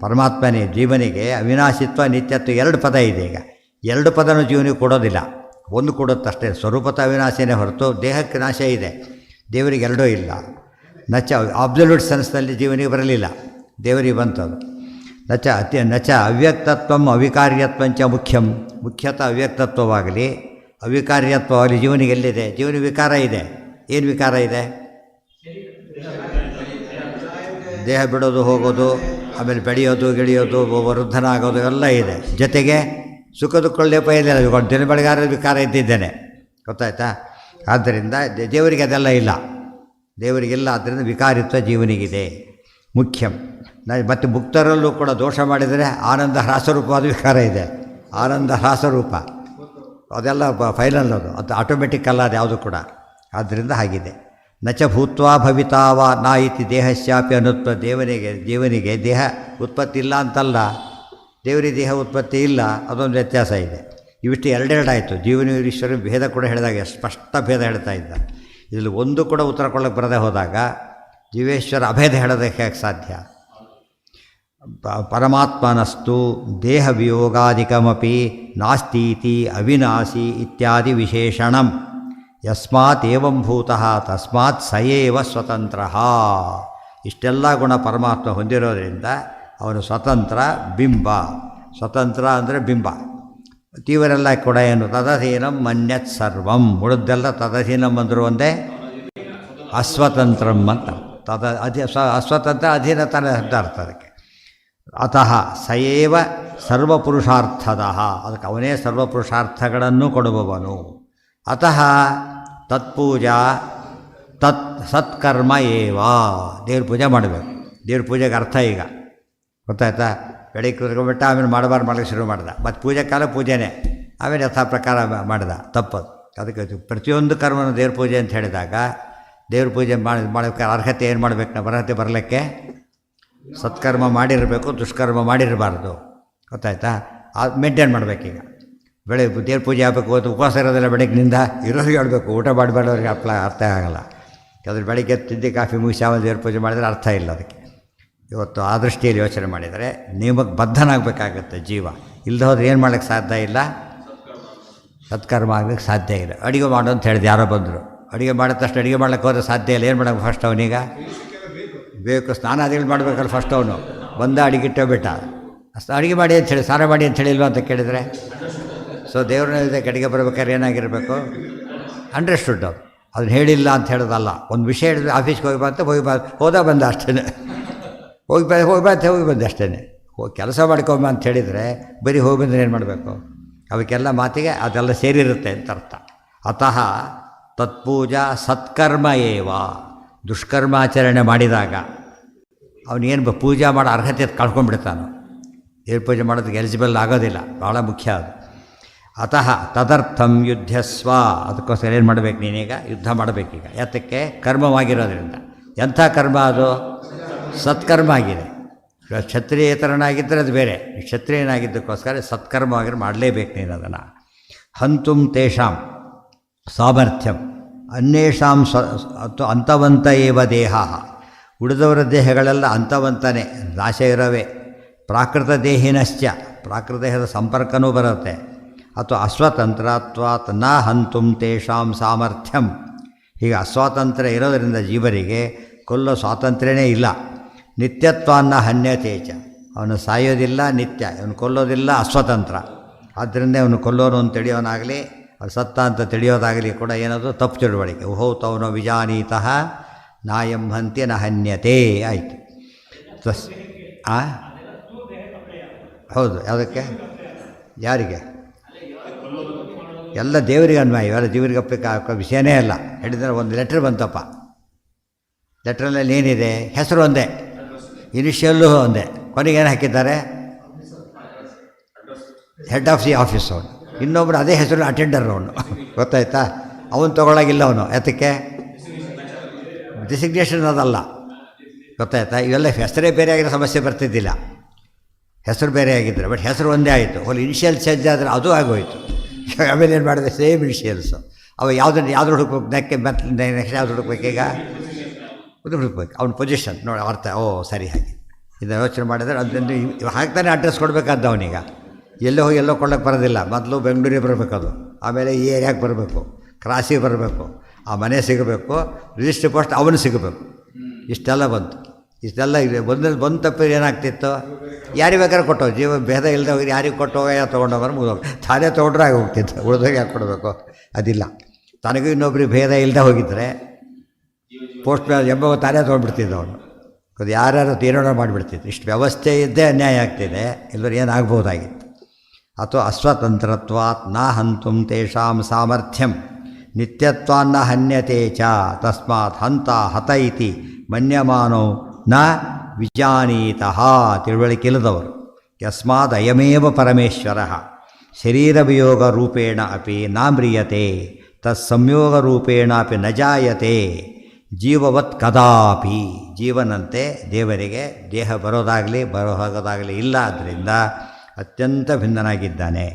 ಪರಮಾತ್ಮನೇ ಜೀವನಿಗೆ ಅವಿನಾಶಿತ್ವ ನಿತ್ಯತ್ವ ಎರಡು ಪದ ಇದೆ. ಈಗ ಎರಡು ಪದನೂ ಜೀವನಿಗೆ ಕೊಡೋದಿಲ್ಲ, ಒಂದು ಕೊಡುತ್ತಷ್ಟೇ. ಸ್ವರೂಪತ ಅವಿನಾಶನೇ ಹೊರತು ದೇಹಕ್ಕೆ ನಾಶ ಇದೆ, ದೇವರಿಗೆ ಎರಡೂ ಇಲ್ಲ. ನಚ ಅಬ್ಸಲ್ಯೂಟ್ ಸೆನ್ಸ್ನಲ್ಲಿ ಜೀವನಿಗೆ ಬರಲಿಲ್ಲ, ದೇವರಿಗೆ ಬಂತದು. ನಚ ಅವ್ಯಕ್ತತ್ವಂ ಅವಿಕಾರ್ಯತ್ವಂಚ ಮುಖ್ಯಂ ಮುಖ್ಯತಃ ಅವ್ಯಕ್ತತ್ವವಾಗಲಿ ಅವಿಕಾರ್ಯತ್ವವಾಗಲಿ ಜೀವನಿಗೆ ಎಲ್ಲಿದೆ? ಜೀವನಿಗೆ ವಿಕಾರ ಇದೆ. ಏನು ವಿಕಾರ ಇದೆ? ದೇಹ ಬಿಡೋದು ಹೋಗೋದು, ಆಮೇಲೆ ಬೆಳೆಯೋದು ಗಿಳಿಯೋದು, ವೃದ್ಧನ ಆಗೋದು ಎಲ್ಲ ಇದೆ. ಜೊತೆಗೆ ಸುಖ ದುಃಖಗಳೇ ಇಲ್ಲ. ದಿನ ಬೆಳಗಾರ ವಿಕಾರ ಇದ್ದಿದ್ದೇನೆ, ಗೊತ್ತಾಯ್ತಾ? ಆದ್ದರಿಂದ ದೇವರಿಗೆ ಅದೆಲ್ಲ ಇಲ್ಲ, ದೇವರಿಗೆಲ್ಲ. ಆದ್ದರಿಂದ ವಿಕಾರಿತ್ವ ಜೀವನಿಗಿದೆ ಮುಖ್ಯಂ. ಮತ್ತು ಮುಕ್ತರಲ್ಲೂ ಕೂಡ ದೋಷ ಮಾಡಿದರೆ ಆನಂದ ಹ್ರಾಸರೂಪವಾದ ವಿಕಾರ ಇದೆ, ಆನಂದ ಹ್ರಾಸರೂಪ, ಅದೆಲ್ಲ ಫೈನಲ್, ಅದು ಆಟೋಮೆಟಿಕ್ ಅಲ್ಲ, ಅದು ಯಾವುದು ಕೂಡ. ಆದ್ದರಿಂದ ಹಾಗಿದೆ. ನಚ ಭೂತ್ವಾ ಭವಿತಾವ ನಾ ಇತಿ ದೇಹಶ್ಯಾಪಿ ಅನುತ್ಪ ಜೀವನಿಗೆ ದೇಹ ಉತ್ಪತ್ತಿ ಇಲ್ಲ ಅಂತಲ್ಲ, ದೇವರಿಗೆ ದೇಹ ಉತ್ಪತ್ತಿ ಇಲ್ಲ, ಅದೊಂದು ವ್ಯತ್ಯಾಸ ಇದೆ. ಇವಿಷ್ಟು ಎರಡೆರಡಾಯಿತು. ಜೀವನ ಈಶ್ವರ ಭೇದ ಕೂಡ ಹೇಳಿದಾಗ ಸ್ಪಷ್ಟ ಭೇದ ಹೇಳ್ತಾ ಇದ್ದ. ಇದರಲ್ಲಿ ಒಂದು ಕೂಡ ಉತ್ತರ ಕೊಡೋಕ್ಕೆ ಬರದೇ ಹೋದಾಗ ಜೀವೇಶ್ವರ ಅಭೇದ ಹೇಳೋದಕ್ಕೆ ಹೇಗೆ ಸಾಧ್ಯ? ಪರಮಾತ್ಮನಸ್ತು ದೇಹ ವಿಯೋಗಾದಿಕಮಪಿ ನಾಸ್ತೀತಿ ಅವಿನಾಶಿ ಇತ್ಯಾದಿ ವಿಶೇಷಣಂ ಯಸ್ಮಾತ್ ಏವಂ ಭೂತಃ ತಸ್ಮಾತ್ ಸಯೇವ ಸ್ವತಂತ್ರ. ಇಷ್ಟೆಲ್ಲ ಗುಣ ಪರಮಾತ್ಮ ಹೊಂದಿರೋದ್ರಿಂದ ಅವನು ಸ್ವತಂತ್ರ ಬಿಂಬ. ಸ್ವತಂತ್ರ ಅಂದರೆ ಬಿಂಬ. ತೀವರೆಲ್ಲ ಕೂಡ ಏನು? ತದಧೀನಂ ಮನ್ಯತ್ ಸರ್ವಂ. ಉಳಿದೆಲ್ಲ ತದಧೀನಂ ಅಂದರು ಒಂದೇ, ಅಸ್ವತಂತ್ರಂ ಅಂತ. ಅಸ್ವತಂತ್ರ ಅಧೀನತನ ಅರ್ಥ ಅದಕ್ಕೆ. ಅತಃ ಸಯೇವ ಸರ್ವಪುರುಷಾರ್ಥದ, ಅದಕ್ಕೆ ಅವನೇ ಸರ್ವಪುರುಷಾರ್ಥಗಳನ್ನು ಕೊಡುವವನು. ಅತಃ ತತ್ಪೂಜಾ ಸತ್ಕರ್ಮ ಏವ. ದೇವ್ರ ಪೂಜೆ ಮಾಡಬೇಕು. ದೇವ್ರ ಪೂಜೆಗೆ ಅರ್ಥ ಈಗ ಗೊತ್ತಾಯ್ತಾ? ಬೆಳಗ್ಗೆ ಕುತ್ಕೊಂಡ್ಬಿಟ್ಟು ಆಮೇಲೆ ಮಾಡಲಿಕ್ಕೆ ಶುರು ಮಾಡ್ದ. ಮತ್ತು ಪೂಜೆ ಕಾಲ ಪೂಜೆನೇ, ಆಮೇಲೆ ಯಥಾ ಪ್ರಕಾರ ಮಾಡ್ದ, ತಪ್ಪದು. ಅದಕ್ಕೆ ಪ್ರತಿಯೊಂದು ಕರ್ಮನ ದೇವ್ರ ಪೂಜೆ ಅಂತ ಹೇಳಿದಾಗ ದೇವ್ರ ಪೂಜೆ ಮಾಡೋಕ್ಕೆ ಅರ್ಹತೆ ಏನು ಮಾಡಬೇಕು? ನಾವು ಅರ್ಹತೆ ಬರಲಿಕ್ಕೆ ಸತ್ಕರ್ಮ ಮಾಡಿರಬೇಕು, ದುಷ್ಕರ್ಮ ಮಾಡಿರಬಾರ್ದು, ಗೊತ್ತಾಯ್ತಾ? ಅದು ಮೇಂಟೈನ್ ಮಾಡಬೇಕೀಗ. ಬೆಳಗ್ಗೆ ದೇವ್ರ ಪೂಜೆ ಆಗಬೇಕು, ಅದು ಉಪವಾಸ ಇರೋದಿಲ್ಲ, ಬೆಳಗ್ಗಿನಿಂದ ಇರೋರಿಗೆ ಹೇಳ್ಬೇಕು, ಊಟ ಮಾಡಬೇಡವ್ರಿಗೆ ಅರ್ಥ ಆಗಲ್ಲ. ಅದ್ರ ಬೆಳಗ್ಗೆ ತಿಂದು ಕಾಫಿ ಮುಗಿಸಿ ಆಮೇಲೆ ದೇವ್ರ ಪೂಜೆ ಮಾಡಿದರೆ ಅರ್ಥ ಇಲ್ಲ ಅದಕ್ಕೆ. ಇವತ್ತು ಆ ದೃಷ್ಟಿಯಲ್ಲಿ ಯೋಚನೆ ಮಾಡಿದರೆ ನಿಯಮಕ್ಕೆ ಬದ್ಧನಾಗಬೇಕಾಗತ್ತೆ ಜೀವ. ಇಲ್ಲದೆ ಹೋದ್ರೆ ಏನು ಮಾಡೋಕ್ಕೆ ಸಾಧ್ಯ ಇಲ್ಲ, ಸತ್ಕರ್ಮ ಆಗ್ಲಿಕ್ಕೆ ಸಾಧ್ಯ ಇಲ್ಲ. ಅಡುಗೆ ಮಾಡು ಅಂತ ಹೇಳಿದೆ, ಯಾರೋ ಬಂದರು. ಅಡುಗೆ ಮಾಡಿದ ತಕ್ಷಣ ಅಡುಗೆ ಮಾಡ್ಲಿಕ್ಕೆ ಹೋದ್ರೆ ಸಾಧ್ಯ ಇಲ್ಲ. ಏನು ಮಾಡೋದು ಫಸ್ಟ್ ಅವನೀಗ? ಬೇಕು, ಸ್ನಾನಾದಿಗಳು ಮಾಡಬೇಕಲ್ಲ ಫಸ್ಟ್. ಅವನು ಬಂದ ಅಡುಗಿಟ್ಟೇ ಬಿಟ್ಟ. ಅಡುಗೆ ಮಾಡಿ ಅಂಥೇಳಿ, ಸ್ನಾನ ಮಾಡಿ ಅಂತ ಹೇಳಿಲ್ವ ಅಂತ ಕೇಳಿದರೆ, ಸೊ ದೇವ್ರನ್ನ ಇದಕ್ಕೆ ಅಡುಗೆ ಬರ್ಬೇಕಾದ್ರೆ ಏನಾಗಿರಬೇಕು? ಅಂಡರ್ಸ್ಟುಡ್. ಅದನ್ನ ಹೇಳಿಲ್ಲ ಅಂತ ಹೇಳೋದಲ್ಲ. ಒಂದು ವಿಷಯ ಹೇಳಿದ್ರೆ ಆಫೀಸ್ಗೆ ಹೋಗಿ ಹೋದ ಬಂದ ಅಷ್ಟೇ, ಹೋಗಿ ಬಂದೆ ಅಷ್ಟೇ. ಕೆಲಸ ಮಾಡ್ಕೊಂಬ ಅಂತ ಹೇಳಿದರೆ ಬರೀ ಹೋಗಿ ಬಂದರೆ ಏನು ಮಾಡಬೇಕು? ಅವಕ್ಕೆಲ್ಲ ಮಾತಿಗೆ ಅದೆಲ್ಲ ಸೇರಿರುತ್ತೆ ಅಂತ ಅರ್ಥ. ಅತಃ ತತ್ಪೂಜಾ ಸತ್ಕರ್ಮ ಏವ. ದುಷ್ಕರ್ಮಾಚರಣೆ ಮಾಡಿದಾಗ ಅವನೇನು ಪೂಜೆ ಮಾಡೋ ಅರ್ಹತೆ ಕಳ್ಕೊಂಡ್ಬಿಡ್ತಾನೆ. ದೇವ್ರ ಪೂಜೆ ಮಾಡೋದಕ್ಕೆ ಎಲಿಜಿಬಲ್ ಆಗೋದಿಲ್ಲ, ಭಾಳ ಮುಖ್ಯ ಅದು. ಅತಃ ತದರ್ಥಂ ಯುದ್ಧಸ್ವ. ಅದಕ್ಕೋಸ್ಕರ ಏನು ಮಾಡಬೇಕು? ನೀನೀಗ ಯುದ್ಧ ಮಾಡಬೇಕೀಗ. ಯಾತಕ್ಕೆ? ಕರ್ಮವಾಗಿರೋದ್ರಿಂದ. ಎಂಥ ಕರ್ಮ ಅದು? ಸತ್ಕರ್ಮ ಆಗಿದೆ. ಕ್ಷತ್ರಿಯೇತರನಾಗಿದ್ದರೆ ಅದು ಬೇರೆ, ಕ್ಷತ್ರಿಯನಾಗಿದ್ದಕ್ಕೋಸ್ಕರ ಸತ್ಕರ್ಮವಾಗಿ ಮಾಡಲೇಬೇಕು ನೀನು ಅದನ್ನು. ಹಂತುಂ ತೇಷಾಂ ಸಾಮರ್ಥ್ಯಂ ಅನ್ಯೇಷಾಂ ಅಂತವಂತ ಏವ ದೇಹ. ಉಳಿದವರ ದೇಹಗಳೆಲ್ಲ ಅಂತವಂತನೇ, ನಾಶ ಇರವೇ. ಪ್ರಾಕೃತ ದೇಹಿನಶ್ಚ, ಪ್ರಾಕೃತ ದೇಹದ ಸಂಪರ್ಕನೂ ಬರುತ್ತೆ. ಅಥವಾ ಅಸ್ವತಂತ್ರತ್ವಾತ್ ನ ಹಂತುಂ ತೇಷಾಂ ಸಾಮರ್ಥ್ಯಂ. ಹೀಗೆ ಅಸ್ವಾತಂತ್ರ್ಯ ಇರೋದರಿಂದ ಜೀವರಿಗೆ ಕೊಲ್ಲೋ ಸ್ವಾತಂತ್ರ್ಯನೇ ಇಲ್ಲ. ನಿತ್ಯತ್ವಾನ್ನ ಹನ್ಯತೇಚ. ಅವನು ಸಾಯೋದಿಲ್ಲ, ನಿತ್ಯ. ಅವನು ಕೊಲ್ಲೋದಿಲ್ಲ, ಅಸ್ವತಂತ್ರ. ಆದ್ದರಿಂದ ಅವನು ಕೊಲ್ಲೋನು ಅಂತ ತಿಳಿಯೋನಾಗಲಿ, ಅದು ಸತ್ತ ಅಂತ ತಿಳಿಯೋದಾಗಲಿ ಕೂಡ ಏನದು ತಪ್ಪು ತಿಳುವಳಿಕೆ. ಉಹೌ ತವನೋ ವಿಜಾನೀತಃ ನಾಯಂ ಹಂತ್ಯ ನ ಹನ್ಯತೆ ಆಯಿತು. ಹೌದು. ಯಾವುದಕ್ಕೆ? ಯಾರಿಗೆ? ಎಲ್ಲ ದೇವರಿಗೆ ಅನ್ವಯ. ಇವೆಲ್ಲ ಜೀವರಿಗೆ ಅಪ್ಲಿಕ ವಿಷಯನೇ ಅಲ್ಲ. ಹೇಳಿದರೆ ಒಂದು ಲೆಟ್ರ್ ಬಂತಪ್ಪ, ಲೆಟ್ರಲ್ಲಿ ಏನಿದೆ? ಹೆಸರು ಒಂದೇ, ಇನಿಷಿಯಲ್ಲು ಒಂದೇ, ಕೊನೆಗೇನು ಹಾಕಿದ್ದಾರೆ? ಹೆಡ್ ಆಫ್ ದಿ ಆಫೀಸ್ ಅವನು. ಇನ್ನೊಬ್ಬರು ಅದೇ ಹೆಸರು ಅಟೆಂಡರ್ ಅವನು, ಗೊತ್ತಾಯ್ತಾ? ಅವನು ತೊಗೊಳಗಿಲ್ಲ ಅವನು. ಯಾತಕ್ಕೆ? ಡಿಸಿಗ್ನೇಷನ್ ಅದಲ್ಲ, ಗೊತ್ತಾಯ್ತಾ? ಇವೆಲ್ಲ ಹೆಸರೇ ಬೇರೆ ಆಗಿರೋ ಸಮಸ್ಯೆ ಬರ್ತಿದ್ದಿಲ್ಲ, ಹೆಸರು ಬೇರೆ ಆಗಿದ್ದರೆ. ಬಟ್ ಹೆಸರು ಒಂದೇ ಆಯಿತು, ಒಂದು ಇನಿಷಿಯಲ್ ಚೇಂಜ್ ಆದರೆ ಅದು ಆಗೋಯಿತು. ಆಮೇಲೆ ಏನು ಮಾಡಿದೆ, ಸೇಮ್ ಇನಿಷಿಯಲ್ಸು. ಅವ ಯಾವ್ದು ಹುಡುಕ್ಬೇಕು, ನೆಕ್ಸ್ಟ್ ಯಾವ್ದು ಹುಡುಕ್ಬೇಕೀಗ? ಇದು ಹುಡುಕ್ಬೇಕು, ಅವ್ನ ಪೊಸಿಷನ್ ನೋಡಿ ಅರ್ಥ. ಓ ಸರಿ, ಹಾಗೆ ಇದನ್ನು ಯೋಚನೆ ಮಾಡಿದರೆ ಅದನ್ನು ಹಾಕ್ತಾನೆ ಅಡ್ರೆಸ್ ಕೊಡಬೇಕಾದ ಅವನೀಗ. ಎಲ್ಲೋ ಹೋಗಿ ಎಲ್ಲೋ ಕೊಳ್ಳೋಕ್ಕೆ ಬರೋದಿಲ್ಲ. ಮೊದಲು ಬೆಂಗಳೂರಿಗೆ ಬರಬೇಕು, ಅದು ಆಮೇಲೆ ಈ ಏರಿಯಾಗೆ ಬರಬೇಕು, ಕ್ರಾಸಿಗೆ ಬರಬೇಕು, ಆ ಮನೆ ಸಿಗಬೇಕು, ರಿಜಿಸ್ಟ್ರಿ ಪೋಸ್ಟ್ ಅವನು ಸಿಗಬೇಕು. ಇಷ್ಟೆಲ್ಲ ಬಂತು. ಇಷ್ಟೆಲ್ಲ ಇದೆ. ಬಂದು ತಪ್ಪಿದ್ರೆ ಏನಾಗ್ತಿತ್ತು? ಯಾರಿಗೆ ಬೇಕಾದ್ರೆ ಕೊಟ್ಟೋ, ಜೀವ ಭೇದ ಇಲ್ಲದೆ ಹೋಗಿ ಯಾರಿಗೆ ಕೊಟ್ಟೋಗ ಯಾ ತೊಗೊಂಡೋಗ್ರೆ ಮುಗಿದೋಗಿ ತಾನೇ ತೊಗೊಂಡ್ರೆ ಆಗಿ ಹೋಗ್ತಿತ್ತು. ಉಳಿದೋಗಿ ಯಾಕೆ ಕೊಡಬೇಕು? ಅದಿಲ್ಲ. ತನಗೂ ಇನ್ನೊಬ್ರಿಗೆ ಭೇದ ಇಲ್ಲದೆ ಹೋಗಿದ್ದರೆ ಪೋಸ್ಟ್ ಮ್ಯಾನ್ ಎಂಬ ತಾನೇ ತೊಗೊಂಡ್ಬಿಡ್ತಿದ್ದ ಅವನು. ಅದು ಯಾರ್ಯಾರು ತೀರ್ಮಾನ ಮಾಡಿಬಿಡ್ತಿತ್ತು. ಇಷ್ಟು ವ್ಯವಸ್ಥೆ ಇದ್ದೇ ಅನ್ಯಾಯ ಆಗ್ತಿದೆ, ಇಲ್ಲದ್ರೆ ಏನಾಗ್ಬೋದಾಗಿತ್ತು. ಅಥವಾ ಅಸ್ವತಂತ್ರತ್ವಾತ್ ನ ಹಂತುಂ ತೇಷಾಂ ಸಾಮರ್ಥ್ಯಂ ನಿತ್ಯತ್ವಾನ್ನ ಹನ್ಯತೆ ಚ ತಸ್ಮಾತ್ ಹಂತ ಹತ ಇತಿ ಮನ್ಯಮಾನೋ ನ ವಿಜಾನೀತಃ. ತಿಳುವಳಿಕೆಯಿಲ್ಲದವರು. ಯಸ್ಮಾದ್ ಅಯಮೇವ ಪರಮೇಶ್ವರ ಶರೀರವಿಯೋಗ ರೂಪೇಣ ಅಪಿ ನ ಮ್ರಿಯತೆ ತತ್ಸಂಯೋಗ ರೂಪೇಣ ಅಪಿ ನ ಜಾಯತೆ ಜೀವವತ್ ಕದಾಪಿ. ಜೀವನಂತೆ ದೇವರಿಗೆ ದೇಹ ಬರೋದಾಗಲಿ ಬರೋ ಹೋಗೋದಾಗಲಿ ಇಲ್ಲ. ಆದ್ದರಿಂದ ಅತ್ಯಂತ ಭಿನ್ನನಾಗಿದ್ದಾನೆ.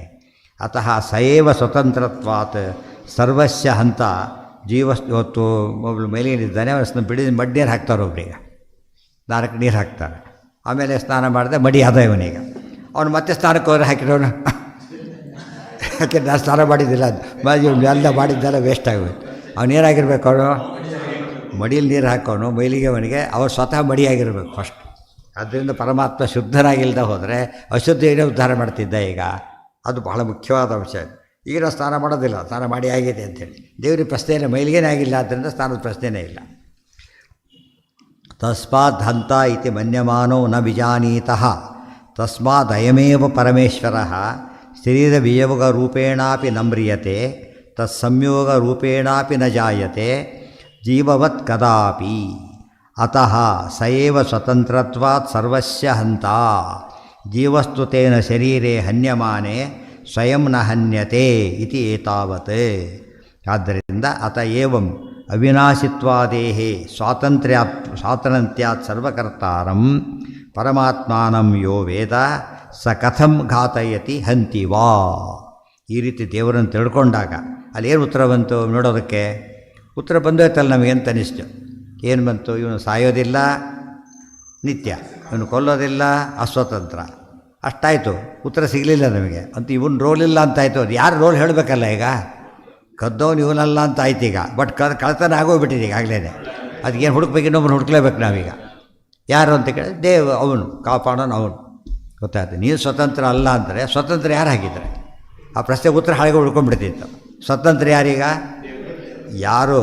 ಅತಃ ಸಯೇವ ಸ್ವತಂತ್ರತ್ವಾತ್ ಸರ್ವಸ್ಯ ಹಂತ. ಜೀವ ಇವತ್ತು ಒಬ್ಬಳು ಮೇಲಿದ್ದಾನೆ, ಅವನು ಬಿಡಿ ಮಡ್ನೀರು ಹಾಕ್ತಾರೆ, ಒಬ್ಬರಿಗೆ ಸ್ನಾನಕ್ಕೆ ನೀರು ಹಾಕ್ತಾರೆ. ಆಮೇಲೆ ಸ್ನಾನ ಮಾಡಿದೆ ಮಡಿ ಆದ ಇವನೀಗ. ಅವನು ಮತ್ತೆ ಸ್ನಾನಕ್ಕೆ ಹೋದ್ರೆ ಹಾಕಿರೋನು ಯಾಕೆ ನಾನು ಸ್ನಾನ ಮಾಡಿದ್ದಿಲ್ಲ, ಅದು ಎಲ್ಲ ಮಾಡಿದ್ದೆಲ್ಲ ವೇಸ್ಟ್ ಆಗೋಯ್ತು. ಅವನೇನಾಗಿರ್ಬೇಕು, ಅವನು ಮಡಿಯಲ್ಲಿ ನೀರು ಹಾಕೋನು ಮೈಲಿಗೆ ಅವನಿಗೆ ಅವ್ರು ಸ್ವತಃ ಮಡಿಯಾಗಿರ್ಬೇಕು ಫಸ್ಟ್. ಆದ್ದರಿಂದ ಪರಮಾತ್ಮ ಶುದ್ಧನಾಗಿಲ್ಲದೆ ಹೋದರೆ ಅಶುದ್ಧ ಏನೇ ಉದ್ಧಾರ ಮಾಡ್ತಿದ್ದ ಈಗ. ಅದು ಬಹಳ ಮುಖ್ಯವಾದ ಅಂಶ. ಈಗ ನಾವು ಸ್ನಾನ ಮಾಡೋದಿಲ್ಲ, ಸ್ನಾನ ಮಾಡಿ ಆಗಿದೆ ಅಂಥೇಳಿ. ದೇವರಿಗೆ ಪ್ರಶ್ನೆಯೇ ಮೈಲಿಗೆನೇ ಆಗಿಲ್ಲ, ಆದ್ದರಿಂದ ಸ್ನಾನದ ಪ್ರಶ್ನೆಯೇ ಇಲ್ಲ. ತಸ್ಮಾದ್ ಹಂತ ಇತಿ ಮನ್ಯಮಾನೋ ನ ವಿಜಾನೀತಃ ತಸ್ಮಾದ್ ಅಯಮೇವ ಪರಮೇಶ್ವರ ಶರೀರ ವಿಯೋಗ ರೂಪೇಣಾಪಿ ನ ಮ್ರಿಯತೆ ತತ್ಸಂಯೋಗ ರೂಪೇಣಾಪಿ ನ ಜಾಯತೆ ಜೀವವತ್ ಕದಾಪಿ. ಅತಃ ಸಯೇವ ಸ್ವತಂತ್ರತ್ವಾತ್ ಸರ್ವಸ್ಯ ಹಂತ. ಜೀವಸ್ತು ತೇನ ಶರೀರೇ ಹನ್ಯಮಾನೆ ಸ್ವಯಂ ನ ಹನ್ಯತೆ ಇತಿ ಏತಾವತ್. ಆದ್ದರಿಂದ ಅತ ಏವಂ ಅವಿನಾಶಿತ್ವಾದೇಹೇ ಸ್ವಾತಂತ್ರ್ಯಾತ್ ಸರ್ವಕರ್ತಾರಂ ಪರಮಾತ್ಮಾನಂ ಯೋ ವೇದ ಸ ಕಥಂ ಘಾತಯತಿ ಹಂತಿ ವಾ. ಈ ರೀತಿ ದೇವರನ್ನು ತಿಳ್ಕೊಂಡಾಗ ಅಲ್ಲೇನು ಉತ್ತರ ಬಂತು ನೋಡೋದಕ್ಕೆ? ಉತ್ತರ ಬಂದೋಯ್ತಲ್ಲ ನಮಗೆಂತ ಅನಿಸ್ತು. ಏನು ಬಂತು? ಇವನು ಸಾಯೋದಿಲ್ಲ, ನಿತ್ಯ, ಇವನು ಕೊಲ್ಲೋದಿಲ್ಲ, ಅಸ್ವತಂತ್ರ. ಅಷ್ಟಾಯಿತು, ಉತ್ತರ ಸಿಗಲಿಲ್ಲ ನಮಗೆ. ಅಂತ ಇವನು ರೋಲ್ ಇಲ್ಲ ಅಂತಾಯಿತು. ಅದು ಯಾರು ರೋಲ್ ಹೇಳಬೇಕಲ್ಲ ಈಗ. ಕದ್ದವನು ಇವನಲ್ಲ ಅಂತ ಆಯ್ತು ಈಗ. ಬಟ್ ಕಳ್ತನ ಆಗೋಗ್ಬಿಟ್ಟಿದೆ ಈಗಾಗಲೇ. ಅದಕ್ಕೇನು ಹುಡುಕ್ಬೇಕು, ಇನ್ನೊಬ್ಬರು ಹುಡುಕ್ಲೇಬೇಕು ನಾವೀಗ. ಯಾರು ಅಂತ ಕೇಳಿದ್ರೆ ದೇವ್, ಅವನು ಕಾಪಾಡೋನು ಅವನು. ಗೊತ್ತಾಯ್ತು. ನೀವು ಸ್ವತಂತ್ರ ಅಲ್ಲ ಅಂದರೆ ಸ್ವತಂತ್ರ ಯಾರು ಹಾಕಿದ್ದಾರೆ? ಆ ಪ್ರಶ್ನೆ ಉತ್ತರ ಹಾಗೆ ಉಳ್ಕೊಂಡ್ಬಿಡ್ತಿತ್ತು. ಸ್ವತಂತ್ರ ಯಾರೀಗ? ಯಾರು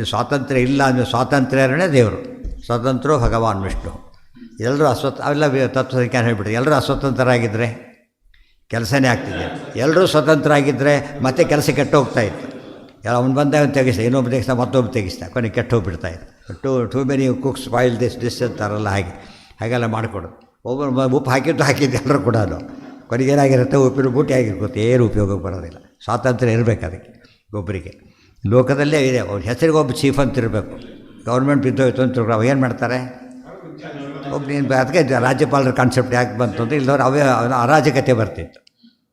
ಸ್ವಾತಂತ್ರ್ಯ ಇಲ್ಲ ಅಂದರೆ ಸ್ವಾತಂತ್ರ್ಯನೇ ದೇವರು. ಸ್ವತಂತ್ರೋ ಭಗವಾನ್ ವಿಷ್ಣು. ಎಲ್ಲರೂ ಅವೆಲ್ಲ ತತ್ವಸಂಖ್ಯಾನ ಹೇಳಿಬಿಟ್ರೆ ಎಲ್ಲರೂ ಅಸ್ವತಂತ್ರರಾಗಿದ್ದರೆ ಕೆಲಸನೇ ಆಗ್ತಿದೆ. ಎಲ್ಲರೂ ಸ್ವತಂತ್ರ ಆಗಿದ್ದರೆ ಮತ್ತೆ ಕೆಲಸ ಕೆಟ್ಟು ಹೋಗ್ತಾಯಿತ್ತು. ಅವ್ನು ಬಂದಾಗ ತೆಗಿಸ್ತಾ, ಇನ್ನೊಬ್ಬ ತೆಗಿಸ್ತಾ, ಮತ್ತೊಬ್ಬ ತೆಗಿಸ್ತಾ, ಕೊನೆಗೆ ಕೆಟ್ಟು ಹೋಗ್ಬಿಡ್ತಾಯಿತ್ತು. Too many cooks spoil this ಅಂತಾರಲ್ಲ, ಹಾಗೆಲ್ಲ ಮಾಡಿಕೊಡೋದು. ಒಬ್ಬರು ಉಪ್ಪು ಹಾಕಿದ್ದು ಎಲ್ಲರೂ ಕೂಡ ಅದು ಕೊನೆಗೆ ಏನಾಗಿರುತ್ತೆ, ಉಪ್ಪಿನ ಬೂಟಿ ಆಗಿರ್ಬೋದು, ಏನು ಉಪಯೋಗಕ್ಕೆ ಬರೋದಿಲ್ಲ. ಸ್ವಾತಂತ್ರ್ಯ ಇರಬೇಕು ಅದಕ್ಕೆ ಒಬ್ಬರಿಗೆ. ಲೋಕದಲ್ಲೇ ಇದೆ. ಅವ್ರ ಹೆಸರಿಗೆ ಒಬ್ಬ ಚೀಫ್ ಅಂತ ಇರಬೇಕು. ಗೌರ್ಮೆಂಟ್ ಬಿದ್ದೋಯ್ತು ಅಂತ ಅವು ಏನು ಮಾಡ್ತಾರೆ? ಒಬ್ಬ ಅದಕ್ಕೆ ರಾಜ್ಯಪಾಲರ ಕಾನ್ಸೆಪ್ಟ್ ಯಾಕೆ ಬಂತು ಅಂದರೆ ಇಲ್ಲದವ್ರು ಅರಾಜಕತೆ ಬರ್ತಿತ್ತು.